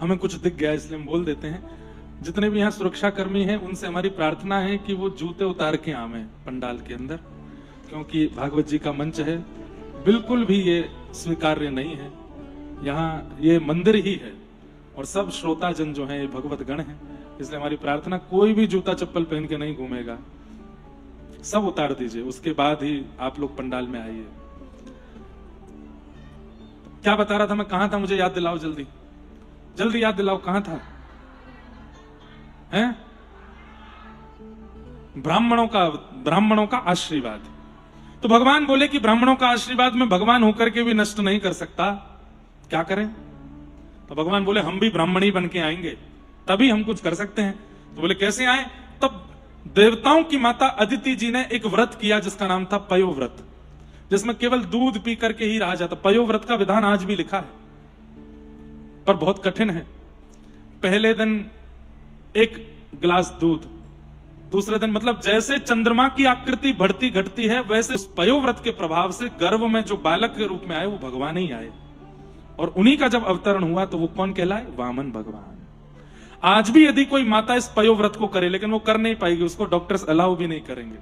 हमें कुछ दिख गया इसलिए हम बोल देते हैं। जितने भी यहाँ सुरक्षा कर्मी हैं उनसे हमारी प्रार्थना है कि वो जूते उतार के आवे पंडाल के अंदर, क्योंकि भागवत जी का मंच है, बिल्कुल भी ये स्वीकार्य नहीं है। यहाँ ये मंदिर ही है और सब श्रोताजन जो हैं ये भगवत गण हैं, इसलिए हमारी प्रार्थना कोई भी जूता चप्पल पहन के नहीं घूमेगा, सब उतार दीजिए, उसके बाद ही आप लोग पंडाल में आइए। क्या बता रहा था मैं, कहां था, मुझे याद दिलाओ, जल्दी जल्दी याद दिलाओ, कहां था? हैं? ब्राह्मणों का आशीर्वाद। तो भगवान बोले कि ब्राह्मणों का आशीर्वाद में भगवान होकर के भी नष्ट नहीं कर सकता, क्या करें? तो भगवान बोले हम भी ब्राह्मणी बन के आएंगे, तभी हम कुछ कर सकते हैं। तो बोले कैसे आए? तब देवताओं की माता अदिति जी ने एक व्रत किया जिसका नाम था पयो व्रत। जिसमें केवल दूध पी करके ही रहा जाता। पयोव्रत का विधान आज भी लिखा है, पर बहुत कठिन है। पहले दिन एक गिलास दूध, दूसरे दिन, मतलब जैसे चंद्रमा की आकृति बढ़ती घटती है, वैसे उस पयोव्रत के प्रभाव से गर्भ में जो बालक के रूप में आए वो भगवान ही आए। और उन्हीं का जब अवतरण हुआ तो वो कौन कहलाए? वामन भगवान। आज भी यदि कोई माता इस पयोव्रत को करे, लेकिन वो कर नहीं पाएगी, उसको डॉक्टर्स अलाउ भी नहीं करेंगे,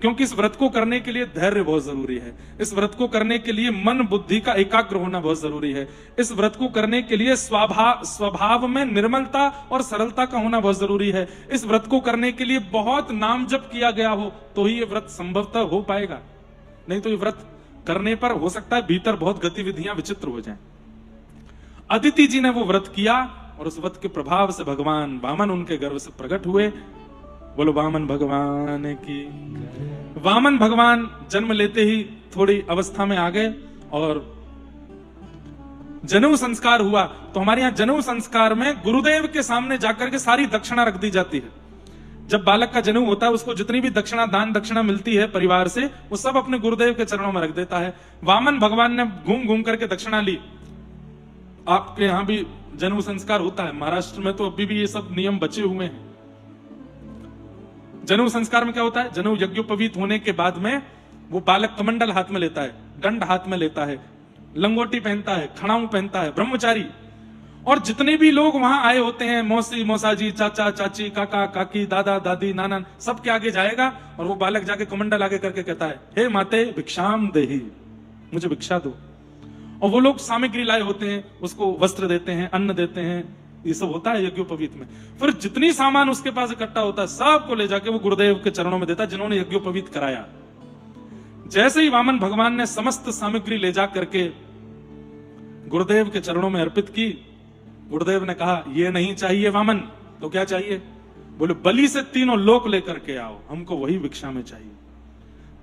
क्योंकि इस व्रत को करने के लिए धैर्य बहुत जरूरी है। इस व्रत को करने के लिए मन बुद्धि का एकाग्र होना बहुत जरूरी है। इस व्रत को करने के लिए स्वभाव में निर्मलता और सरलता का होना बहुत जरूरी है। इस व्रत को करने के लिए बहुत नाम जप किया गया हो तो ही ये व्रत संभवतः हो पाएगा, नहीं तो ये व्रत करने पर हो सकता है भीतर बहुत गतिविधियां विचित्र हो जाएं। अदिति जी ने वो व्रत किया और उस व्रत के प्रभाव से भगवान वामन उनके गर्भ से प्रकट हुए। बोलो वामन भगवान की। वामन भगवान जन्म लेते ही थोड़ी अवस्था में आ गए और जनेऊ संस्कार हुआ। तो हमारे यहां जनेऊ संस्कार में गुरुदेव के सामने जाकर के सारी दक्षिणा रख दी जाती है। जब बालक का जनेऊ होता है, उसको जितनी भी दक्षिणा, दान दक्षिणा मिलती है परिवार से, वो सब अपने गुरुदेव के चरणों में रख देता है। वामन भगवान ने घूम घूम करके दक्षिणा ली। आपके यहां भी जनेऊ संस्कार होता है, महाराष्ट्र में तो अभी भी ये सब नियम बचे हुए हैं। जनेऊ संस्कार में क्या होता है? जनेऊ यज्ञोपवीत होने के बाद में वो बालक कमंडल हाथ में लेता है, दंड हाथ में लेता है, लंगोटी पहनता है, खड़ाऊ पहनता है, ब्रह्मचारी। और जितने भी लोग वहां आए होते हैं, मौसी मौसाजी, चाचा चाची, काका काकी, दादा दादी, नाना, सबके आगे जाएगा और वो बालक जाके कमंडल आगे करके कहता है, हे माते भिक्षाम देही, मुझे भिक्षा दो। और वो लोग सामग्री लाए होते हैं, उसको वस्त्र देते हैं, अन्न देते हैं, ये सब होता है यज्ञोपवीत में। फिर जितनी सामान उसके पास इकट्ठा होता है, सबको ले जाके वो गुरुदेव के चरणों में देता है, जिन्होंने यज्ञोपवीत कराया। जैसे ही वामन भगवान ने समस्त सामग्री ले जा करके गुरुदेव के चरणों में अर्पित की, गुरुदेव ने कहा, ये नहीं चाहिए वामन, तो क्या चाहिए? बोले, बलि से तीनों लोक लेकर के आओ, हमको वही भिक्षा में चाहिए।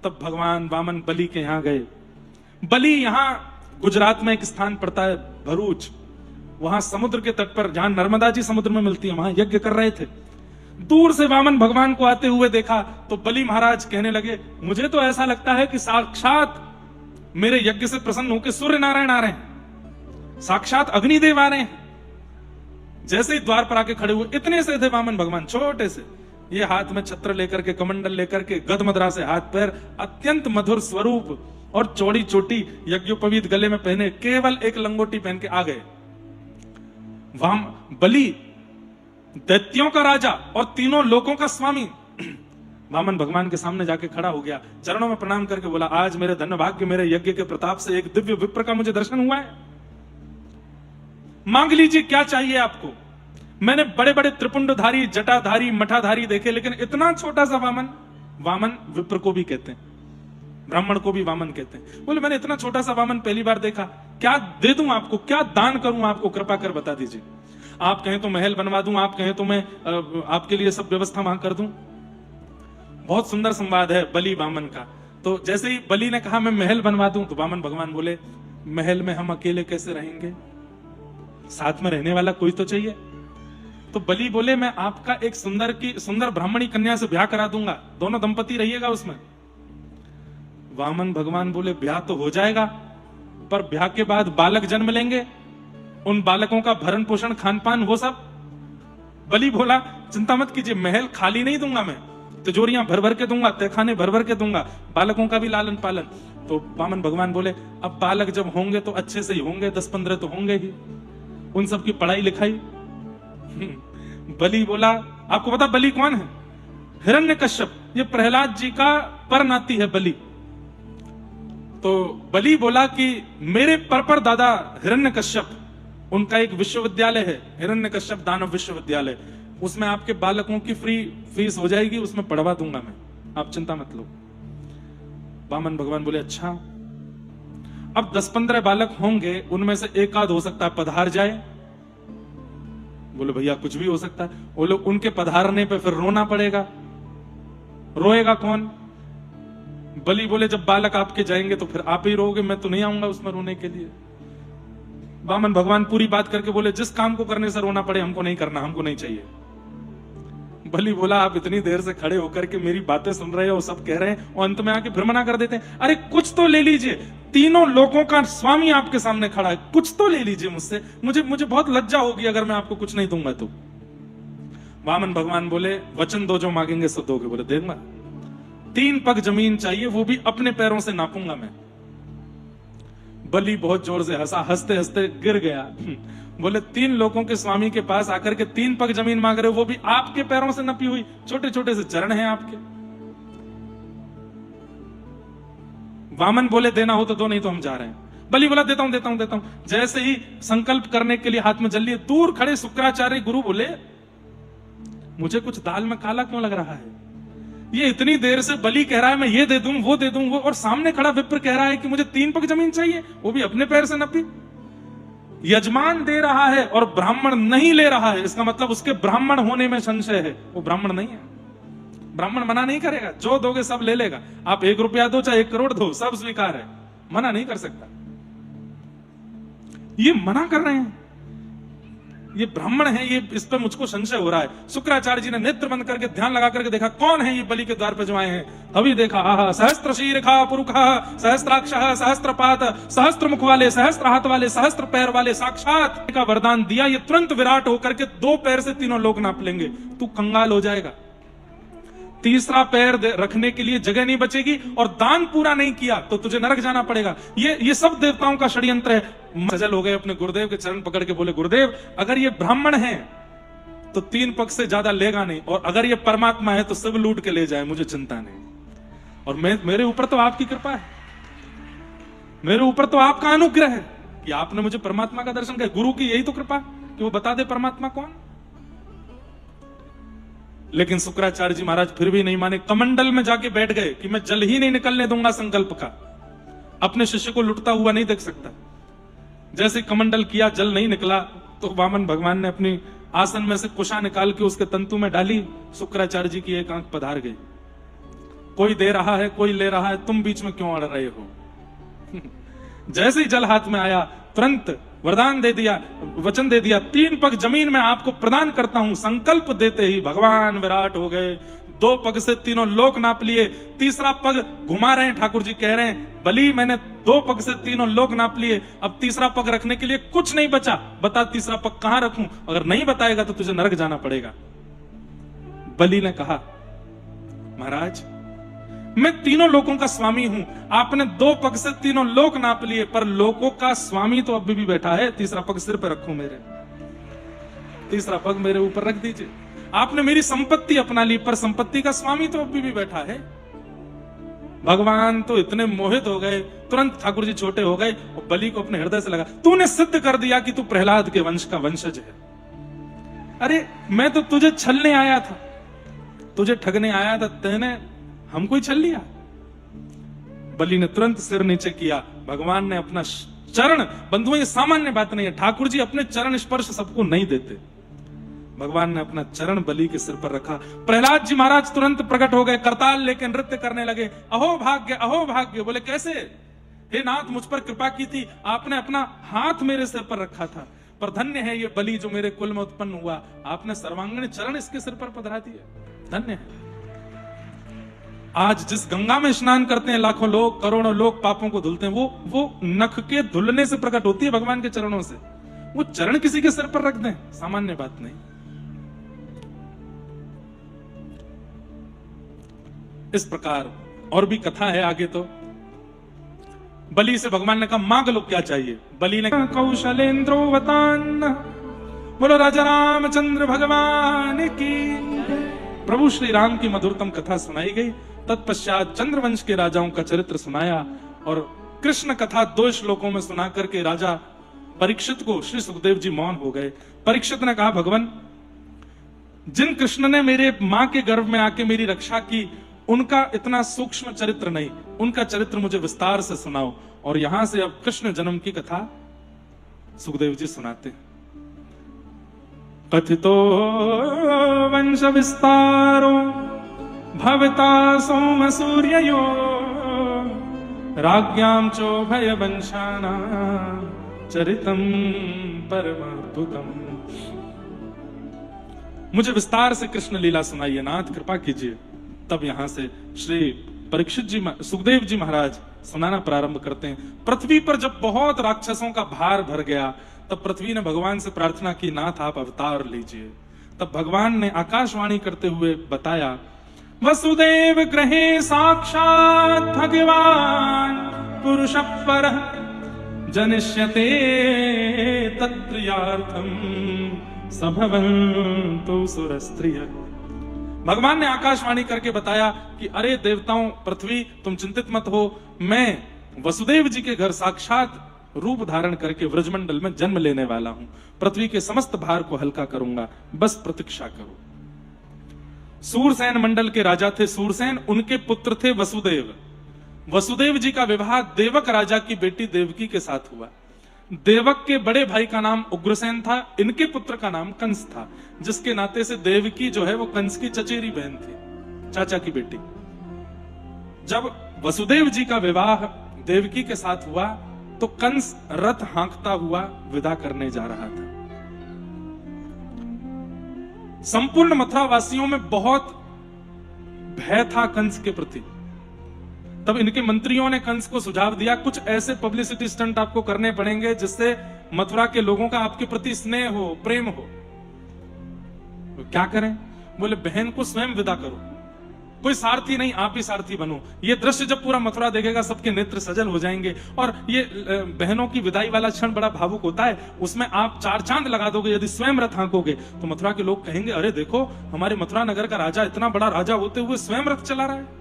तब भगवान वामन बलि के यहां गए। बलि यहां गुजरात में एक स्थान पड़ता है भरूच, वहां समुद्र के तट पर, जहां नर्मदा जी समुद्र में मिलती है, वहां यज्ञ कर रहे थे। दूर से वामन भगवान को आते हुए देखा तो बलि महाराज कहने लगे, मुझे तो ऐसा लगता है कि साक्षात मेरे यज्ञ से प्रसन्न होकर सूर्य नारायण आ रहे हैं, साक्षात अग्निदेव आ रहे हैं। जैसे ही द्वार पर आके खड़े हुए, इतने से थे वामन भगवान, छोटे से, ये हाथ में छत्र लेकर के, कमंडल लेकर के, गदमदरा से हाथ पैर, अत्यंत मधुर स्वरूप और चौड़ी चोटी, यज्ञोपवीत गले में पहने, केवल एक लंगोटी पहन के आ गए। बलि दैत्यों का राजा और तीनों लोकों का स्वामी वामन भगवान के सामने जाके खड़ा हो गया, चरणों में प्रणाम करके बोला, आज मेरे धन्य भाग्य, मेरे यज्ञ के प्रताप से एक दिव्य विप्र का मुझे दर्शन हुआ है। मांग लीजिए क्या चाहिए आपको। मैंने बड़े बड़े त्रिपुंडधारी, जटाधारी, मठाधारी देखे, लेकिन इतना छोटा सा वामन, वामन विप्र को भी कहते हैं, ब्राह्मण को भी वामन कहते हैं। बोले, मैंने इतना छोटा सा वामन पहली बार देखा, क्या दे दूं आपको, क्या दान करूं आपको, कृपा कर बता दीजिए। आप कहें तो महल बनवा दूं, आप कहें तो मैं आपके लिए सब व्यवस्था वहां कर दूं। बहुत सुंदर संवाद है बलि वामन का। तो जैसे ही बलि ने कहा मैं महल बनवा दूं, तो वामन भगवान बोले, महल में हम अकेले कैसे रहेंगे, साथ में रहने वाला कोई तो चाहिए। तो बलि बोले, मैं आपका एक सुंदर ब्राह्मणी कन्या से ब्याह करा दूंगा, दोनों दंपति रहिएगा उसमें। वामन भगवान बोले, ब्याह तो हो जाएगा, पर ब्याह के बाद बालक जन्म लेंगे, उन बालकों का भरण पोषण, खान पान, वो सब। बलि बोला, चिंता मत कीजिए, महल खाली नहीं दूंगा मैं, तिजोरियां भर भर के दूंगा, तहखाने भर भर के दूंगा, बालकों का भी लालन पालन। तो वामन भगवान बोले, अब बालक जब होंगे तो अच्छे से ही होंगे, 10-15 तो होंगे ही, उन सब की पढ़ाई लिखाई। बलि बोला, आपको पता बलि कौन है? हिरण्यकश्यप, ये प्रहलाद जी का परनाती है बलि। तो बलि बोला कि मेरे पर दादा हिरण्यकश्यप, उनका एक विश्वविद्यालय है, हिरण्यकश्यप दानव विश्वविद्यालय, उसमें आपके बालकों की फ्री फीस हो जाएगी, उसमें पढ़वा दूंगा मैं, आप चिंता मत लो। वामन भगवान बोले, अच्छा। अब 10-15 बालक होंगे, उनमें से एक आध हो सकता है पधार जाए। बोले, भैया कुछ भी हो सकता है। वो लोग, उनके पधारने पे फिर रोना पड़ेगा, रोएगा कौन? बलि बोले, जब बालक आपके जाएंगे तो फिर आप ही रोगे, मैं तो नहीं आऊंगा उसमें रोने के लिए। वामन भगवान पूरी बात करके बोले, जिस काम को करने से रोना पड़े हमको नहीं करना, हमको नहीं चाहिए। बलि बोला, आप इतनी देर से खड़े होकर के मेरी बातें सुन रहे हो, सब कह रहे हैं, और अंत में आके फिर मना कर देते हैं। अरे कुछ तो ले लीजिए, तीनों लोगों का स्वामी आपके सामने खड़ा है, कुछ तो ले लीजिए मुझसे, मुझे बहुत लज्जा होगी अगर मैं आपको कुछ नहीं दूंगा तो। वामन भगवान बोले, वचन दो, जो मांगेंगे सो दोगे। बोले, देखना 3 पग जमीन चाहिए, वो भी अपने पैरों से नापूंगा मैं। बलि बहुत जोर से हंसा, हंसते हंसते गिर गया। बोले, 3 लोगों के स्वामी के पास आकर के 3 पग जमीन मांग रहे हो, वो भी आपके पैरों से नपी हुई, छोटे छोटे से चरण हैं आपके। वामन बोले, देना हो तो दो, नहीं तो हम जा रहे हैं। बलि बोला, देता हूं देता हूं देता हूं। जैसे ही संकल्प करने के लिए हाथ में जल लिए, दूर खड़े शुक्राचार्य गुरु बोले, मुझे कुछ दाल में काला क्यों लग रहा है? ये इतनी देर से बलि कह रहा है मैं ये दे दूं वो दे दूं, वो, और सामने खड़ा विप्र कह रहा है कि मुझे 3 पग जमीन चाहिए, वो भी अपने पैर से नपी। यजमान दे रहा है और ब्राह्मण नहीं ले रहा है, इसका मतलब उसके ब्राह्मण होने में संशय है, वो ब्राह्मण नहीं है। ब्राह्मण मना नहीं करेगा, जो दोगे सब ले लेगा। आप 1 रुपया दो चाहे 1 करोड़ दो, सब स्वीकार है, मना नहीं कर सकता। ये मना कर रहे हैं, ये ब्राह्मण है, ये इस पर मुझको संशय हो रहा है। शुक्राचार्य जी ने नेत्र बंद करके ध्यान लगा करके देखा, कौन है ये बलि के द्वार पर जो आए हैं। अभी देखा, आहा, सहस्त्र शीर्षा पुरुषा, सहस्त्राक्ष, सहस्त्रपात, सहस्त्र मुख वाले, सहस्त्र हाथ वाले, सहस्त्र पैर वाले, साक्षात का वरदान दिया। ये तुरंत विराट होकर के 2 पैर से तीनों लोग नाप लेंगे, तू कंगाल हो जाएगा। तीसरा पैर रखने के लिए जगह नहीं बचेगी, और दान पूरा नहीं किया तो तुझे नरक जाना पड़ेगा। ये सब देवताओं का षड्यंत्र है। सजल हो गए, अपने गुरुदेव के चरण पकड़ के बोले, गुरुदेव अगर ये ब्राह्मण है तो 3 पग से ज्यादा लेगा नहीं, और अगर ये परमात्मा है तो सब लूट के ले जाए, मुझे चिंता नहीं। और मेरे ऊपर तो आपकी कृपा है, मेरे ऊपर तो आपका अनुग्रह है कि आपने मुझे परमात्मा का दर्शन किया। गुरु की यही तो कृपा कि वो बता दे परमात्मा कौन। लेकिन शुक्राचार्य जी महाराज फिर भी नहीं माने, कमंडल में जाके बैठ गए कि मैं जल ही नहीं निकलने दूंगा संकल्प का, अपने शिष्य को लुटता हुआ नहीं देख सकता। जैसे कमंडल किया, जल नहीं निकला, तो वामन भगवान ने अपनी आसन में से कुशा निकाल के उसके तंतु में डाली, शुक्राचार्य जी की एक आंख पधार गई। कोई दे रहा है, कोई ले रहा है, तुम बीच में क्यों अड़ रहे हो? जैसे ही जल हाथ में आया, तुरंत वरदान दे दिया, वचन दे दिया, 3 पग जमीन में आपको प्रदान करता हूं। संकल्प देते ही भगवान विराट हो गए, 2 पग से तीनों लोक नाप लिए, तीसरा पग घुमा रहे हैं। ठाकुर जी कह रहे हैं, बलि मैंने 2 पग से तीनों लोक नाप लिए, अब तीसरा पग रखने के लिए कुछ नहीं बचा, बता तीसरा पग कहां रखूं? अगर नहीं बताएगा तो तुझे नरक जाना पड़ेगा। बलि ने कहा, महाराज मैं तीनों लोकों का स्वामी हूं, आपने 2 पग से तीनों लोक नाप लिए, पर लोकों का स्वामी तो अभी भी बैठा है, तीसरा पग सिर पर रखो, मेरे तीसरा पग मेरे ऊपर रख दीजिए। आपने मेरी संपत्ति अपना ली, पर संपत्ति का स्वामी तो अभी भी बैठा है। भगवान तो इतने मोहित हो गए, तुरंत ठाकुर जी छोटे हो गए और बलि को अपने हृदय से लगा, तूने सिद्ध कर दिया कि तू प्रहलाद के वंश का वंशज है। अरे मैं तो तुझे छलने आया था, तुझे ठगने आया था, तेने हमको ही छल लिया। बलि ने तुरंत सिर नीचे किया, भगवान ने अपना चरण, बंधुओं ये सामान्य बात नहीं है, ठाकुर जी अपने चरण स्पर्श सबको नहीं देते। भगवान ने अपना चरण बलि के सिर पर रखा। प्रहलाद जी महाराज तुरंत प्रकट हो गए, करताल लेकर नृत्य करने लगे। अहो भाग्य, अहो भाग्य। बोले, कैसे? हे नाथ, मुझ पर कृपा की थी, आपने अपना हाथ मेरे सिर पर रखा था, पर धन्य है ये बलि जो मेरे कुल में उत्पन्न हुआ, आपने सर्वांगीण चरण इसके सिर पर पधरा दिया, धन्य है। आज जिस गंगा में स्नान करते हैं लाखों लोग, करोड़ों लोग पापों को धुलते हैं, वो नख के धुलने से प्रकट होती है भगवान के चरणों से। वो चरण किसी के सिर पर रख दें, सामान्य बात नहीं। इस प्रकार और भी कथा है आगे। तो बलि से भगवान ने कहा, मांग लो क्या चाहिए। बलि ने कहा, कौशलेंद्रो वतान। बोलो राजा रामचंद्र भगवान की। प्रभु श्री राम की मधुरतम कथा सुनाई गई। तत्पश्चात चंद्रवंश के राजाओं का चरित्र सुनाया, और कृष्ण कथा 2 श्लोकों में सुना करके राजा परीक्षित को श्री सुखदेव जी मौन हो गए। परीक्षित ने कहा, भगवान, जिन कृष्ण ने मेरे मां के गर्भ में आके मेरी रक्षा की, उनका इतना सूक्ष्म चरित्र नहीं, उनका चरित्र मुझे विस्तार से सुनाओ। और यहां से अब कृष्ण जन्म की कथा सुखदेव जी सुनाते हैं। कथितो वंश विस्तारो भवता सोम सूर्ययो राज्ञां चोभय वंशाना चरितम परमाद्भुतम। मुझे विस्तार से कृष्ण लीला सुनाइए नाथ, कृपा कीजिए। तब यहां से श्री परीक्षित जी, सुखदेव जी महाराज सुनाना प्रारंभ करते हैं। पृथ्वी पर जब बहुत राक्षसों का भार भर गया, तब पृथ्वी ने भगवान से प्रार्थना की, नाथ आप अवतार लीजिए। तब भगवान ने आकाशवाणी करते हुए बताया, वसुदेव गृहे साक्षात भगवान पुरुष परः जनिष्यते तत्प्रियार्थम सभवन्तु सुरस्त्रियः। भगवान ने आकाशवाणी करके बताया कि अरे देवताओं, पृथ्वी तुम चिंतित मत हो, मैं वसुदेव जी के घर साक्षात रूप धारण करके व्रजमंडल में जन्म लेने वाला हूं। पृथ्वी के समस्त भार को हल्का करूंगा, बस प्रतीक्षा करो। सूरसेन मंडल के राजा थे सूरसेन, उनके पुत्र थे वसुदेव। वसुदेव जी का विवाह देवक राजा की बेटी देवकी के साथ हुआ। देवक के बड़े भाई का नाम उग्रसेन था, इनके पुत्र का नाम कंस था, जिसके नाते से देवकी जो है वो कंस की चचेरी बहन थी, चाचा की बेटी। जब वसुदेव जी का विवाह देवकी के साथ हुआ तो कंस रथ हाँकता हुआ विदा करने जा रहा था। संपूर्ण मथुरा वासियों में बहुत भय था कंस के प्रति। तब इनके मंत्रियों ने कंस को सुझाव दिया, कुछ ऐसे पब्लिसिटी स्टंट आपको करने पड़ेंगे जिससे मथुरा के लोगों का आपके प्रति स्नेह हो, प्रेम हो। तो क्या करें? बोले बहन को स्वयं विदा करो, कोई सारथी नहीं, आप ही सारथी बनो। ये दृश्य जब पूरा मथुरा देखेगा सबके नेत्र सजल हो जाएंगे। और ये बहनों की विदाई वाला क्षण बड़ा भावुक होता है, उसमें आप चार चांद लगा दोगे यदि स्वयं रथ हाँकोगे तो मथुरा के लोग कहेंगे, अरे देखो हमारे मथुरा नगर का राजा, इतना बड़ा राजा होते हुए स्वयं रथ चला रहा है।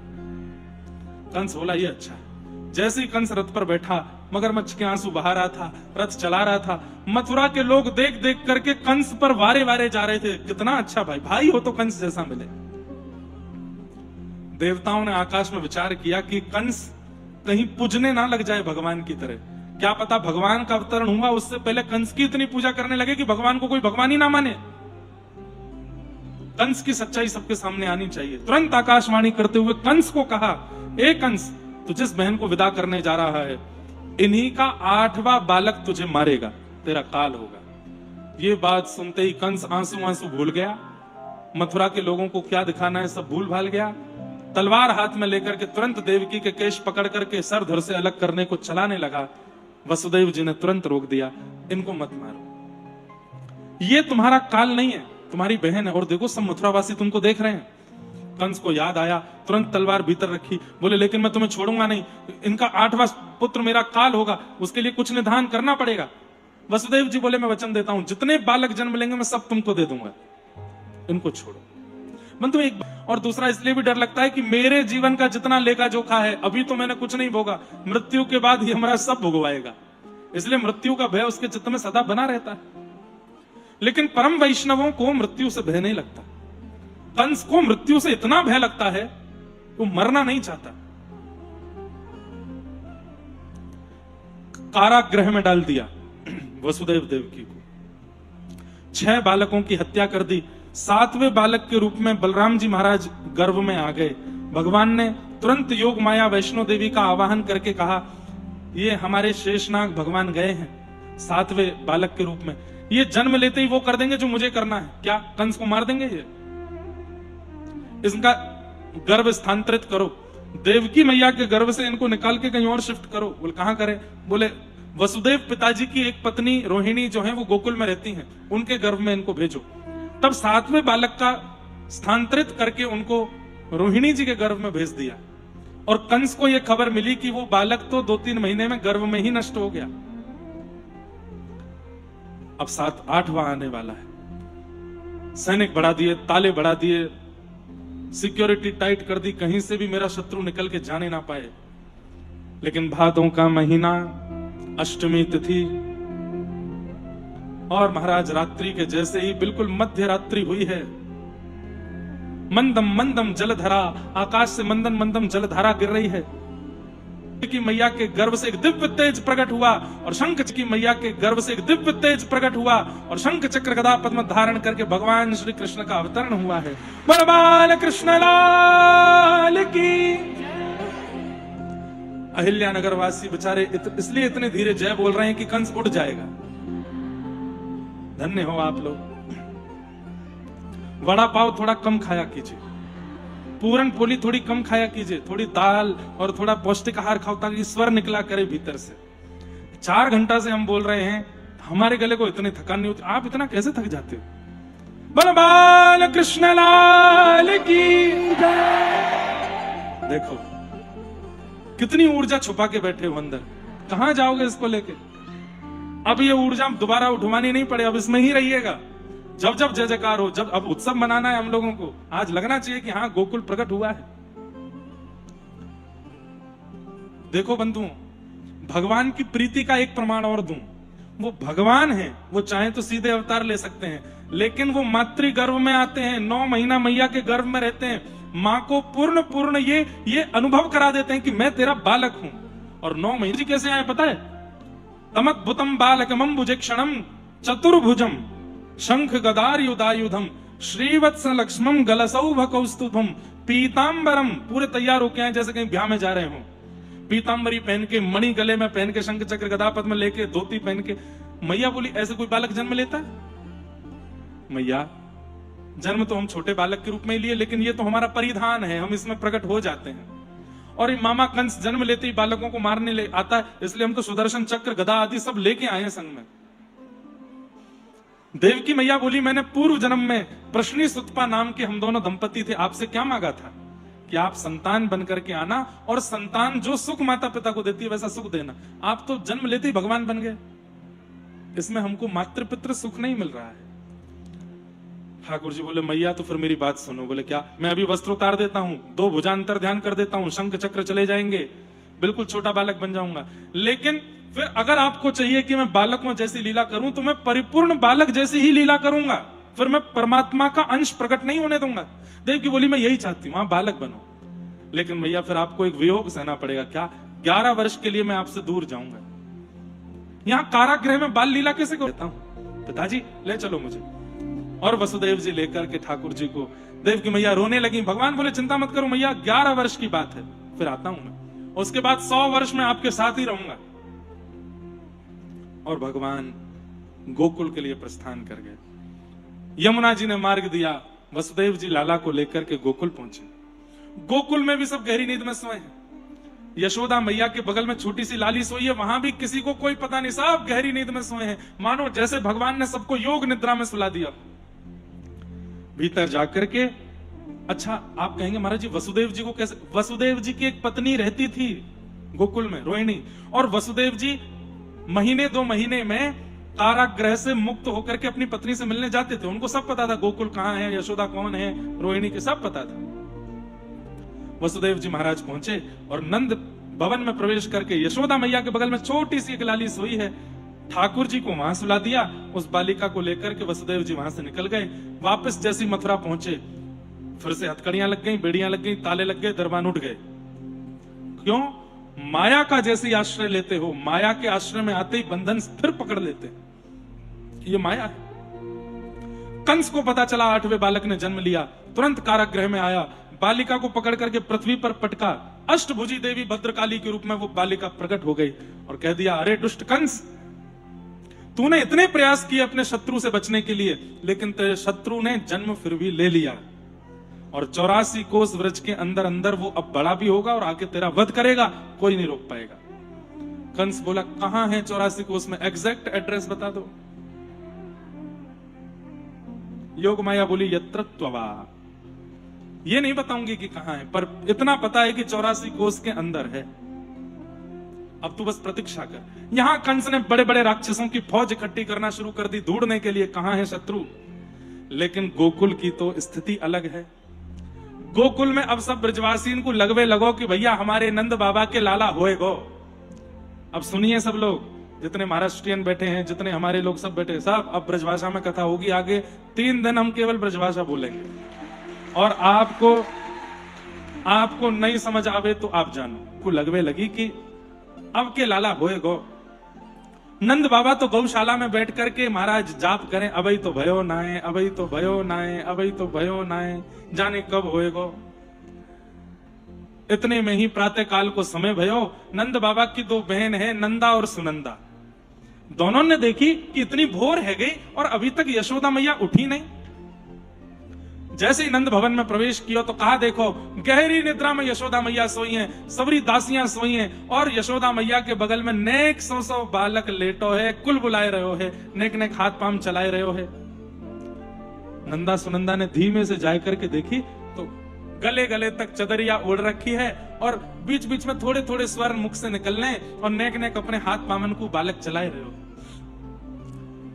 कंस बोला ये अच्छा है। जैसे ही कंस रथ पर बैठा, मगरमच्छ के आंसू बहा रहा था, रथ चला रहा था। मथुरा के लोग देख देख करके कंस पर वारे वारे जा रहे थे, कितना अच्छा भाई, भाई हो तो कंस जैसा मिले। देवताओं ने आकाश में विचार किया कि कंस कहीं पूजने ना लग जाए भगवान की तरह। क्या पता भगवान का अवतरण हुआ उससे पहले कंस की इतनी पूजा करने लगे कि भगवान को कोई भगवान ही ना माने। कंस की सच्चाई सबके सामने आनी चाहिए। तुरंत आकाशवाणी करते हुए कंस को कहा, ए कंस, तू जिस बहन को विदा करने जा रहा है, इन्हीं का 8वां बालक तुझे मारेगा, तेरा काल होगा। ये बात सुनते ही कंस आंसू आंसू भूल गया। मथुरा के लोगों को क्या दिखाना है सब भूल भाल गया। तलवार हाथ में लेकर के तुरंत देवकी के केश पकड़ करके सर धड़ से अलग करने को चलाने लगा। वसुदेव जी ने तुरंत रोक दिया, इनको मत मारो, ये तुम्हारा काल नहीं है, तुम्हारी बहन है। और देखो सब मथुरावासी तुमको देख रहे हैं। कंस को याद आया, तुरंत तलवार भीतर रखी, बोले लेकिन मैं तुम्हें छोड़ूंगा नहीं, इनका 8वां पुत्र मेरा काल होगा, उसके लिए कुछ निधान करना पड़ेगा। वसुदेव जी बोले मैं वचन देता हूं, जितने बालक जन्म लेंगे मैं सब तुमको दे दूंगा, इनको छोड़ो। मन तो एक और दूसरा इसलिए भी डर लगता है कि मेरे जीवन का जितना लेखा जोखा है, अभी तो मैंने कुछ नहीं भोगा, मृत्यु के बाद ही हमारा सब भोगवाएगा, इसलिए मृत्यु का भय उसके चित्त में सदा बना रहता है। लेकिन परम वैष्णवों को मृत्यु से भय नहीं लगता। कंस को मृत्यु से इतना भय लगता है, वो मरना नहीं चाहता। कारागृह में डाल दिया वसुदेव देवकी को, 6 बालकों की हत्या कर दी। 7वें बालक के रूप में बलराम जी महाराज गर्भ में आ गए। भगवान ने तुरंत योग माया वैष्णो देवी का आवाहन करके कहा, ये हमारे शेषनाग भगवान गए हैं 7वें बालक के रूप में, ये जन्म लेते ही वो कर देंगे जो मुझे करना है। क्या कंस को मार देंगे? ये इसका गर्भ स्थानांतरित करो, देवकी मैया के गर्भ से इनको निकाल के कहीं और शिफ्ट करो। बोले कहां करें? बोले वसुदेव पिताजी की एक पत्नी रोहिणी जो है वो गोकुल में रहती हैं, उनके गर्भ में इनको भेजो। तब 7वें बालक का स्थानांतरित करके उनको रोहिणी जी के गर्भ में भेज दिया। और कंस को यह खबर मिली कि वो बालक तो 2-3 महीने में गर्भ में ही नष्ट हो गया। अब 7-8वां आने वाला है। सैनिक बढ़ा दिए, ताले बढ़ा दिए, सिक्योरिटी टाइट कर दी, कहीं से भी मेरा शत्रु निकल के जाने ना पाए। लेकिन भादों का महीना, अष्टमी तिथि, और महाराज रात्रि के जैसे ही बिल्कुल मध्य रात्रि हुई है, मंदम मंदम जलधारा, आकाश से मंदम मंदम जलधारा गिर रही है। की मैया के गर्भ से एक दिव्य तेज प्रकट हुआ, और शंख की मैया के गर्भ से एक दिव्य तेज प्रकट हुआ, और शंख चक्र गदा पद्म धारण करके भगवान श्री कृष्ण का अवतरण हुआ है। बलवान कृष्ण लाल की। अहिल्या नगर वासी बेचारे इसलिए इतने धीरे जय बोल रहे हैं कि कंस उठ जाएगा। धन्य हो आप लोग। वड़ा पाव थोड़ा कम खाया कीजिए, पूरन पोली थोड़ी कम खाया कीजिए, थोड़ी दाल और थोड़ा पौष्टिक आहार खाओ ताकि स्वर निकला करे भीतर से। 4 घंटा से हम बोल रहे हैं, हमारे गले को इतनी थकान नहीं होती, आप इतना कैसे थक जाते हो? बोलो बाल कृष्ण लाल की जय। देखो कितनी ऊर्जा छुपा के बैठे हो अंदर, कहां जाओगे इसको लेके? अब ये ऊर्जा दोबारा उठवानी नहीं पड़े, अब इसमें ही रहिएगा। जब जब जय जयकार हो, जब अब उत्सव मनाना है हम लोगों को, आज लगना चाहिए कि हाँ गोकुल प्रकट हुआ है। देखो बंधुओं, भगवान की प्रीति का एक प्रमाण और दूं, वो भगवान है, वो चाहे तो सीधे अवतार ले सकते हैं, लेकिन वो मातृ गर्भ में आते हैं, 9 महीना मैया के गर्भ में रहते हैं, माँ को पूर्ण ये अनुभव करा देते हैं कि मैं तेरा बालक हूं। और 9 महीने कैसे आए पता है? तमद्भुतम बालकमं भुजक्षणम चतुर्भुजम शंख गदार युधायुधम श्रीवत्स लक्ष्मम गलसौभ कौस्तुभम पीतांबरम, पूरे तैयार होके आए जैसे कहीं ब्याह में जा रहे हो, पीतांबरी पहन के, मणि गले में पहन के, शंख चक्र गदा पद्म लेके, धोती पहन के। मैया बोली ऐसे कोई बालक जन्म लेता है? मैया जन्म तो हम छोटे बालक के रूप में ही लिए, लेकिन ये तो हमारा परिधान है, हम इसमें प्रकट हो जाते हैं। और ये मामा कंस जन्म लेते ही बालकों को मारने ले आता है, इसलिए हम तो सुदर्शन चक्र गदा आदि सब लेके आए हैं संग में। देवकी मैया बोली मैंने पूर्व जन्म में प्रश्नी सुतपा नाम के हम दोनों दंपति थे, आपसे क्या मांगा था कि आप संतान बनकर के आना, और संतान जो सुख माता पिता को देती है वैसा सुख देना। आप तो जन्म लेते ही भगवान बन गए, इसमें हमको मातृपितृ सुख नहीं मिल रहा है। ठाकुर जी बोले मैया तो फिर मेरी बात सुनो। बोले क्या? मैं अभी वस्त्र उतार देता हूं, 2 भुजांतर ध्यान कर देता हूं, शंख चक्र चले जाएंगे, बिल्कुल छोटा बालक बन जाऊंगा। लेकिन फिर अगर आपको चाहिए कि मैं बालकों जैसी लीला करूं तो मैं परिपूर्ण बालक जैसी ही लीला करूंगा, फिर मैं परमात्मा का अंश प्रकट नहीं होने दूंगा। देवकी बोली मैं यही चाहती हूं, आप बालक बनो, लेकिन मैया फिर आपको एक वियोग सहना पड़ेगा। क्या? 11 वर्ष के लिए मैं आपसे दूर जाऊंगा। यहां कारागृह में बाल लीला कैसे करता हूं? पिताजी ले चलो मुझे। और वसुदेव जी लेकर के ठाकुर जी को, देवकी मैया रोने लगी। भगवान बोले चिंता मत करो मैया, 11 वर्ष की बात है, फिर आता हूं मैं, उसके बाद 100 वर्ष में आपके साथ ही रहूंगा। और भगवान गोकुल के लिए प्रस्थान कर गए। यमुना जी ने मार्ग दिया, वसुदेव जी लाला को लेकर के गोकुल पहुंचे। गोकुल में भी सब गहरी नींद में सोए हैं। यशोदा मैया के बगल में छोटी सी लाली सोई है, वहां भी किसी को कोई पता नहीं, सब गहरी नींद में सोए हैं, मानो जैसे भगवान ने सबको योग निद्रा में सुला दिया। भीतर जाकर के, अच्छा आप कहेंगे महाराज जी वसुदेव जी को कैसे? वसुदेव जी की एक पत्नी रहती थी गोकुल में, रोहिणी, और वसुदेव जी महीने 2 महीने में कारागृह से मुक्त होकर के अपनी पत्नी से मिलने जाते थे। उनको सब पता था गोकुल कहां है, यशोदा कौन है, रोहिणी के सब पता था। वसुदेव जी महाराज पहुंचे और नंद भवन में प्रवेश करके यशोदा मैया के बगल में छोटी सी एक लाली सोई है, ठाकुर जी को वहां सुला दिया। उस बालिका को लेकर के वसुदेव जी वहां से निकल गए। वापस जैसी मथुरा पहुंचे, फिर से हथकड़ियां लग गई, बेड़ियां लग गई, ताले लग गए, दरबान उठ गए। क्यों? माया का जैसे आश्रय लेते हो, माया के आश्रय में आते ही बंधन फिर पकड़ लेते, ये माया है। कंस को पता चला 8वें बालक ने जन्म लिया, तुरंत कारागृह में आया, बालिका को पकड़ करके पृथ्वी पर पटका। अष्टभुजी देवी भद्रकाली के रूप में वो बालिका प्रकट हो गई और कह दिया अरे दुष्ट कंस, तूने इतने प्रयास किए अपने शत्रु से बचने के लिए, लेकिन तेरे शत्रु ने जन्म फिर भी ले लिया, और 84 कोस व्रज के अंदर अंदर वो अब बड़ा भी होगा और आके तेरा वध करेगा, कोई नहीं रोक पाएगा। कंस बोला कहां है 84 कोस में, एग्जैक्ट एड्रेस बता दो। योग माया बोली यत्र त्ववा, ये नहीं बताऊंगी कि कहां है, पर इतना पता है कि 84 कोस के अंदर है। अब तू बस प्रतीक्षा कर। यहां कंस ने बड़े बड़े राक्षसों की फौज इकट्ठी करना शुरू कर दी ढूंढने के लिए कहां है शत्रु। लेकिन गोकुल की तो स्थिति अलग है। गोकुल में अब सब ब्रजवासीन को लगवे लगो कि भैया हमारे नंद बाबा के लाला होए गो। अब सुनिए सब लोग, जितने महाराष्ट्रियन बैठे हैं, जितने हमारे लोग सब बैठे, सब अब ब्रजभाषा में कथा होगी आगे 3 दिन हम केवल ब्रजभाषा बोलेंगे, और आपको नहीं समझ आवे तो आप जानो को लगवे लगी कि अब के लाला होए गो। नंद बाबा तो गौशाला में बैठ करके महाराज जाप करें, अबई तो भयो नाए, अबई तो भयो नाए, अबई तो भयो नाए, जाने कब होएगो। इतने में ही प्रातः काल को समय भयो। नंद बाबा की 2 बहन है, नंदा और सुनंदा, दोनों ने देखी कि इतनी भोर है गई और अभी तक यशोदा मैया उठी नहीं। जैसे ही नंद भवन में प्रवेश किया तो कहा, देखो गहरी निद्रा में यशोदा मैया सोई हैं, सबरी दासियां सोई हैं, और यशोदा मैया के बगल में नेक सौ बालक लेटो है, कुल बुलाए रहो है, नेक नेक हाथ पाम चलाए रहो है। नंदा सुनंदा ने धीमे से जाए करके देखी तो गले गले तक चदरिया ओढ़ रखी है और बीच बीच में थोड़े थोड़े स्वर मुख से निकलने और नेक नेक अपने हाथ पामन को बालक चलाए रहे हो।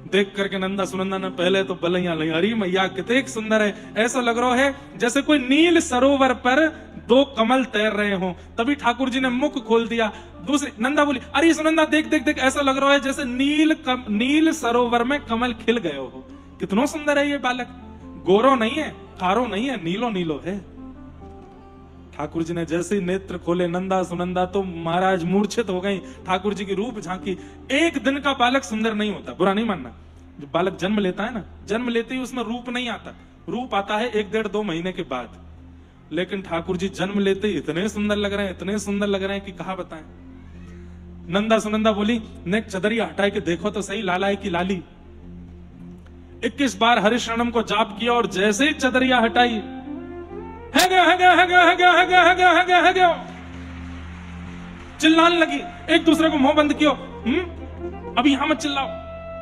देख करके नंदा सुनंदा ने पहले तो बलैया ली, अरे मैया कितने सुंदर है, ऐसा लग रहा है जैसे कोई नील सरोवर पर 2 कमल तैर रहे हो। तभी ठाकुर जी ने मुख खोल दिया। दूसरी नंदा बोली, अरे सुनंदा देख देख देख, ऐसा लग रहा है जैसे नील सरोवर में कमल खिल गए हो। कितना सुंदर है ये बालक, गोरो नहीं है, कारो नहीं है, नीलो नीलो है। ठाकुर जी ने जैसे ही नेत्र खोले, नंदा सुनंदा तो महाराज मूर्छित हो गई। ठाकुर जी की रूप झांकी। एक दिन का बालक सुंदर नहीं होता, बुरा नहीं मानना। जो बालक जन्म लेता है ना, जन्म लेते ही उसमें रूप नहीं आता, रूप आता है 1 डेढ़ 2 महीने के बाद। लेकिन ठाकुर जी जन्म लेते ही इतने सुंदर लग रहे हैं, इतने सुंदर लग रहे हैं कि कहा बताएं। नंदा सुनंदा बोली, नेक चदरिया हटाए के देखो तो सही, लाला है कि लाली। 21 बार हरिशरणम को जाप किया और जैसे ही चदरिया हटाई, चिल्लाने लगी, एक दूसरे को मुंह बंद कियो। अभी यहां मत चिल्लाओ,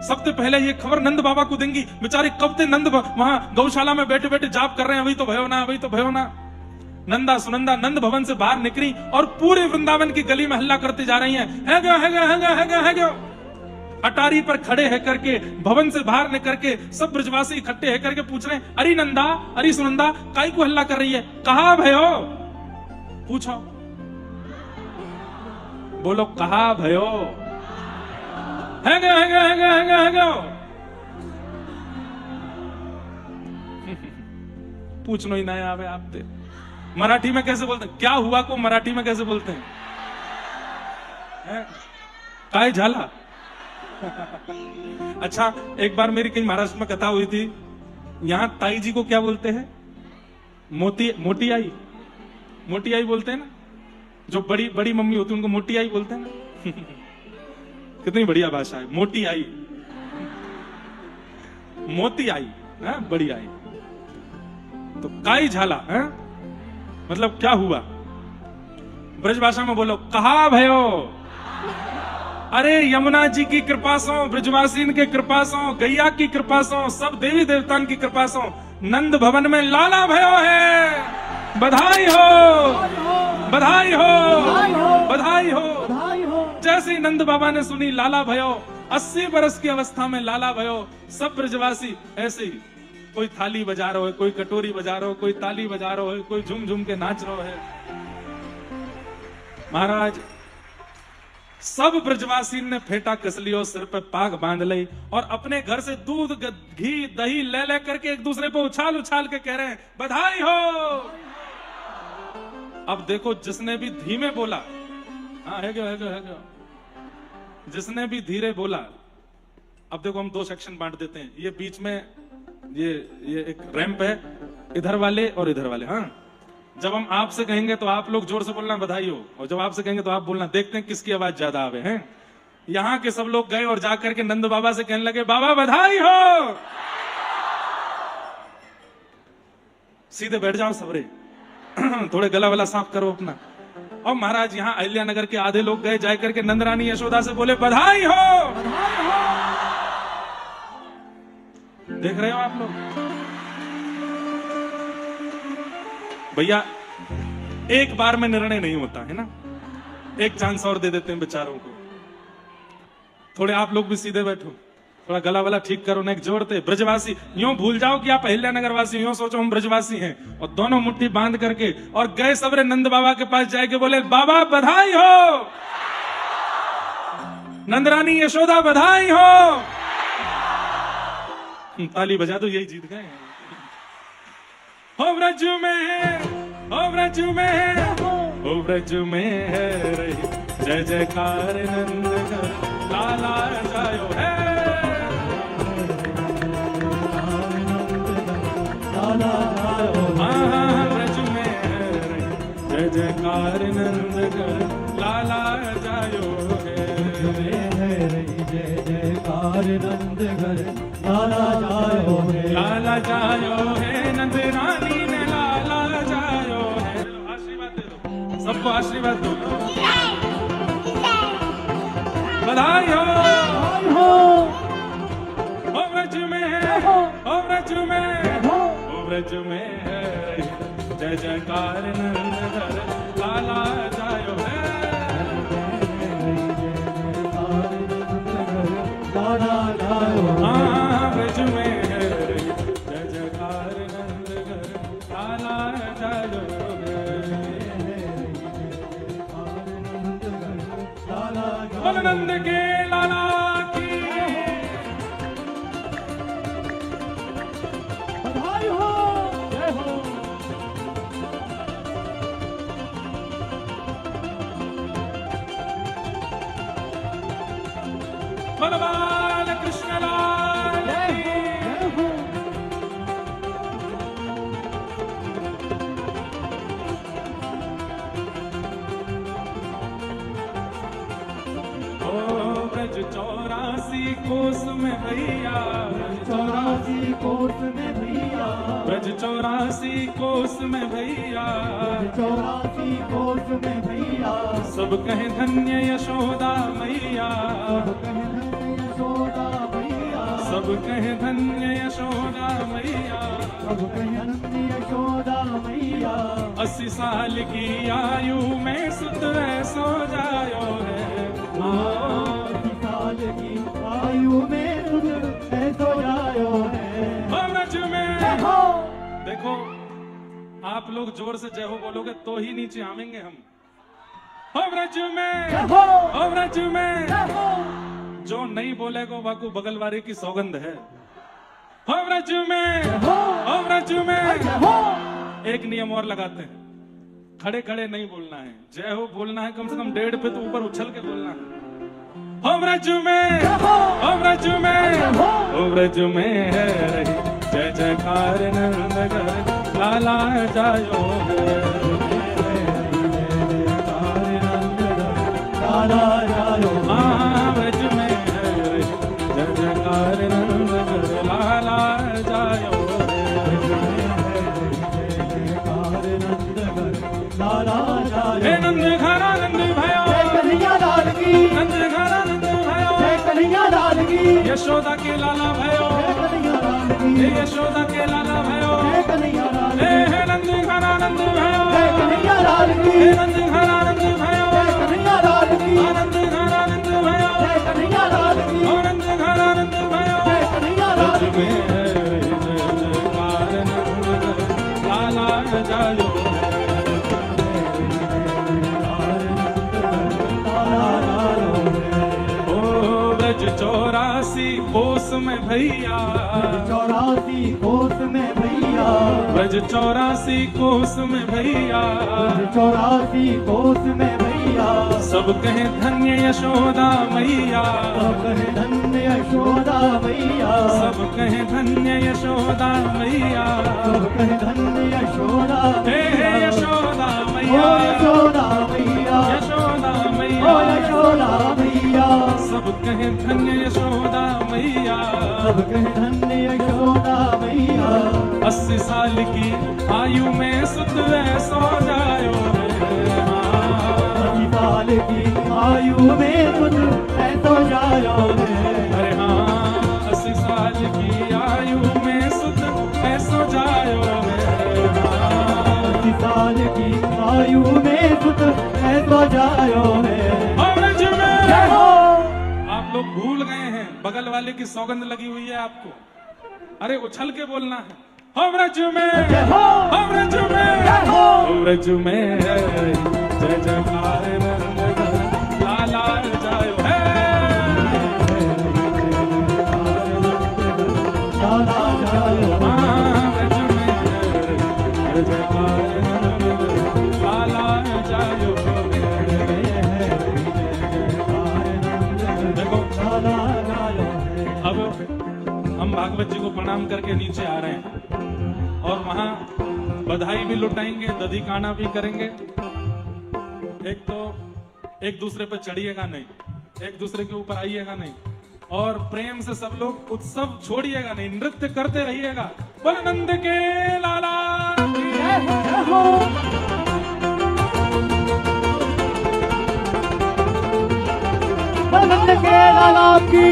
सबसे पहले ये खबर नंद बाबा को देंगी। बेचारे कब से नंद वहां गौशाला में बैठे बैठे जाप कर रहे हैं, अभी तो भयो ना, अभी तो भयो ना। नंदा सुनंदा नंद भवन से बाहर निकली और पूरे वृंदावन की गली में हल्ला करती जा रही है। अटारी पर खड़े है करके, भवन से बाहर निकल के सब ब्रजवासी इकट्ठे है करके पूछ रहे हैं, अरे नंदा, अरे सुनंदा, काई को हल्ला कर रही है, कहा भयो? पूछो, बोलो कहा भयो? है पूछनो ही ना आवे आपते। मराठी में कैसे बोलते हैं? क्या हुआ को मराठी में कैसे बोलते हैं? काय झाला? अच्छा, एक बार मेरी कहीं महाराष्ट्र में कथा हुई थी। यहां ताई जी को क्या बोलते हैं? मोटी आई, मोटी आई बोलते हैं ना। जो बड़ी बड़ी मम्मी होती है उनको मोटी आई बोलते हैं ना। कितनी बढ़िया भाषा है, मोटी आई, मोती आई, बड़ी आई। तो काई झाला है मतलब क्या हुआ? ब्रज भाषा में बोलो, कहा भयो? अरे यमुना जी की कृपा सो, ब्रजवासीन के कृपा सो, गैया की कृपा सो, सब देवी देवताओं की कृपा सो नंद भवन में लाला भयो है। बधाई हो, बधाई हो, बधाई हो। जैसे ही नंद बाबा ने सुनी लाला भयो, 80 बरस की अवस्था में लाला भयो, सब ब्रजवासी ऐसे ही, कोई थाली बजा रहा है, कोई कटोरी बजा रहा है, कोई ताली बजा रहा है, कोई झूम झूम के नाच रहा है। महाराज सब ब्रजवासी ने फेटा कस लियो, सिर पे पाग बांध ली और अपने घर से दूध घी दही ले करके एक दूसरे पे उछाल उछाल के कह रहे हैं, बधाई हो। अब देखो, जिसने भी धीमे बोला, हाँ है क्या, जिसने भी धीरे बोला, अब देखो हम 2 सेक्शन बांट देते हैं। ये बीच में ये एक रैंप है, इधर वाले और इधर वाले। हाँ, जब हम आपसे कहेंगे तो आप लोग जोर से बोलना बधाई हो, और जब आपसे कहेंगे तो आप बोलना। देखते हैं किसकी आवाज ज्यादा आवे हैं। यहाँ के सब लोग गए और जाकर के नंद बाबा से कहने लगे, बाबा बधाई हो। सीधे बैठ जाओ सबरे, थोड़े गला वला साफ करो अपना। और महाराज यहाँ अहिल्या नगर के आधे लोग गए, जाकर के नंद रानी यशोदा से बोले, बधाई हो। देख रहे हो आप लोग? भैया एक बार में निर्णय नहीं होता है ना, एक चांस और दे देते हैं बेचारों को। थोड़े आप लोग भी सीधे बैठो, थोड़ा गला वाला ठीक करो, नेक जोड़ते। ब्रजवासी यूं भूल जाओ कि आप अहिल्या नगर वासी, यूं सोचो हम ब्रजवासी हैं, और दोनों मुट्ठी बांध करके और गए सबरे नंद बाबा के पास जाके बोले, बाबा बधाई हो, नंदरानी यशोदा बधाई हो। ताली बजा दो, यही जीत गए। हो ब्रज में, हो ब्रज में, हो ब्रज में है रही जय जयकार नंद घर लाला जायो है। हाँ, ब्रज में है रही जय जयकार नंद घर लाला जायो है। जय जयकार कार नंद घर लाला जायो है, लाला जायो है, नंद रानी ने लाला जायो है। आशीर्वाद दे दो, सबको आशीर्वाद दो। बधाई हो, ओ व्रज में है, ओ व्रज में, ओ व्रज में है, जय जयकार नंद घर लाला जायो है। लाला जायो है, हाँ व्रज में है, जय जयकार नंद घर लाला जायो है। बोल नंद के लाला की बधाई हो, जय हो। बोल बाल कृष्ण लाल की। ओ ब्रज 84 कोस में भैया, 84 कोस में भैया, ब्रज 84 कोस में भैया, 84 कोस में भैया, सब कहे धन्य यशोदा मैया, यशोदा भैया, सब कहे धन्य यशोदा मैया। सब कहन यशोदा मैया, 80 साल की आयु में सुत सो जायो है। 80 साल की आयु में तुझ ऐसो जायो है। ओ व्रज में हो, देखो, आप लोग जोर से जय हो बोलोगे तो ही नीचे आवेंगे हम। ओ व्रज में, हो, ओ व्रज में, हो, जो नहीं बोलेगा वाकू बगल वाले की सौगंध है। हो व्रज में, हो, हो व्रज में। हो, एक नियम और लगाते हैं, खड़े खड़े नहीं बोलना है, जय हो बोलना है कम से कम 1.5 फीट ऊपर उछल के बोलना है। हो व्रज में, हो व्रज में, हो व्रज में है रही जय जयकार नंद घर लाला जायो है। लाला जायो है। हाँ व्रज में है रही जय जयकार नंद घर लाला जायो लाला जायो। है। नंद घर आनंद भयो, जय कन्हैया लाल की, नंद घर आनंद भयो, जय कन्हैया लाल की, यशोदा के लाला भयो, जय कन्हैया लाल की, हे यशोदा के लाला भयो, जय कन्हैया लाल हे की, हे नंद घर आनंद भयो, जय कन्हैया लाल की, हे नंद घर आनंद भयो, जय कन्हैया लाल की, आनंद घर आनंद भयो, जय कन्हैया लाल की, आनंद घर आनंद भयो। जय कन्हैया लाल व्रज की। में है जय जयकार नंद घर लाला जायो है। ओ ब्रज 84 कोस में भैया, 84 कोस में भैया, ब्रज 84 कोस में भैया, 84 कोस में भैया, सब कहे धन्य यशोदा मैया, सब कहे धन्य यशोदा मैया, सब कहे धन्य यशोदा मैया। सब कहे धन्य यशोदा हे हे मैया, यशोदा ओ मैया, यशोदा मैया, यशोदा ओ मैया, यशोदा मैया, सब कहे धन्य यशोदा मैया। सब कहे धन्य यशोदा मैया, 80 साल की आयु में सुत सो जायो है। 80 साल की आयु में तुझ ऐसो जायो है। अरे हाँ 80 साल की आयु में सुत सो जायो है। 80 साल की आयु में सुत ऐसो जायो है। और व्रज में जय हो। आप लोग भूल गए हैं, बगल वाले की सौगंध लगी हुई है आपको। अरे उछल के बोलना है। हो व्रज में, जय हो। हो व्रज में, जय हो। हो व्रज में है जय जयकार नंद घर लाला जायो है। लाला जायो है। हाँ, व्रज में है जय जयकार नंद घर लाला जायो है। देखो लाला जायो है। अब हम भागवत जी को प्रणाम करके नीचे आ रहे हैं और वहां बधाई भी लुटाएंगे, दधी काना भी करेंगे। एक तो एक दूसरे पर चढ़िएगा नहीं, एक दूसरे के ऊपर आइएगा नहीं, और प्रेम से सब लोग उत्सव छोड़िएगा नहीं, नृत्य करते रहिएगा। बोल नंद के लाला की जय हो। नंद के लाला की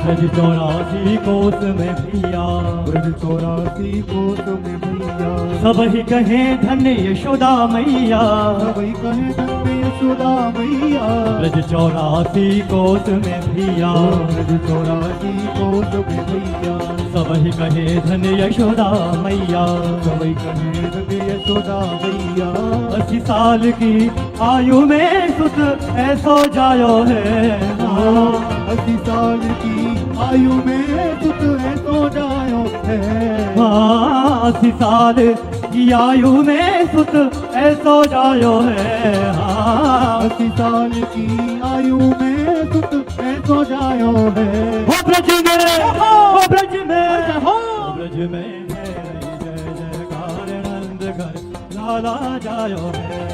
ब्रज 84 कोस में भैया, ब्रज 84 कोस में भैया, सब ही कहे धन्य यशोदा मैया, सब ही कहे धन्य यशोदा मैया। ब्रज 84 कोस में भैया, ब्रज 84 कोस में भैया, सब ही कहे धन्य यशोदा मैया, सब ही कहे धन्य यशोदा मैया। 80 साल की आयु में सुत ऐसो जायो है, 80 साल की आयु में सुत ऐसो जायो है, 80 साल की आयु में सुत ऐसो जायो है, 80 साल की आयु में सुत ऐसो जायो है। हो ब्रज में, हो ब्रज में, हो ब्रज में जय जय जयकार नंद घर लाला जायो है।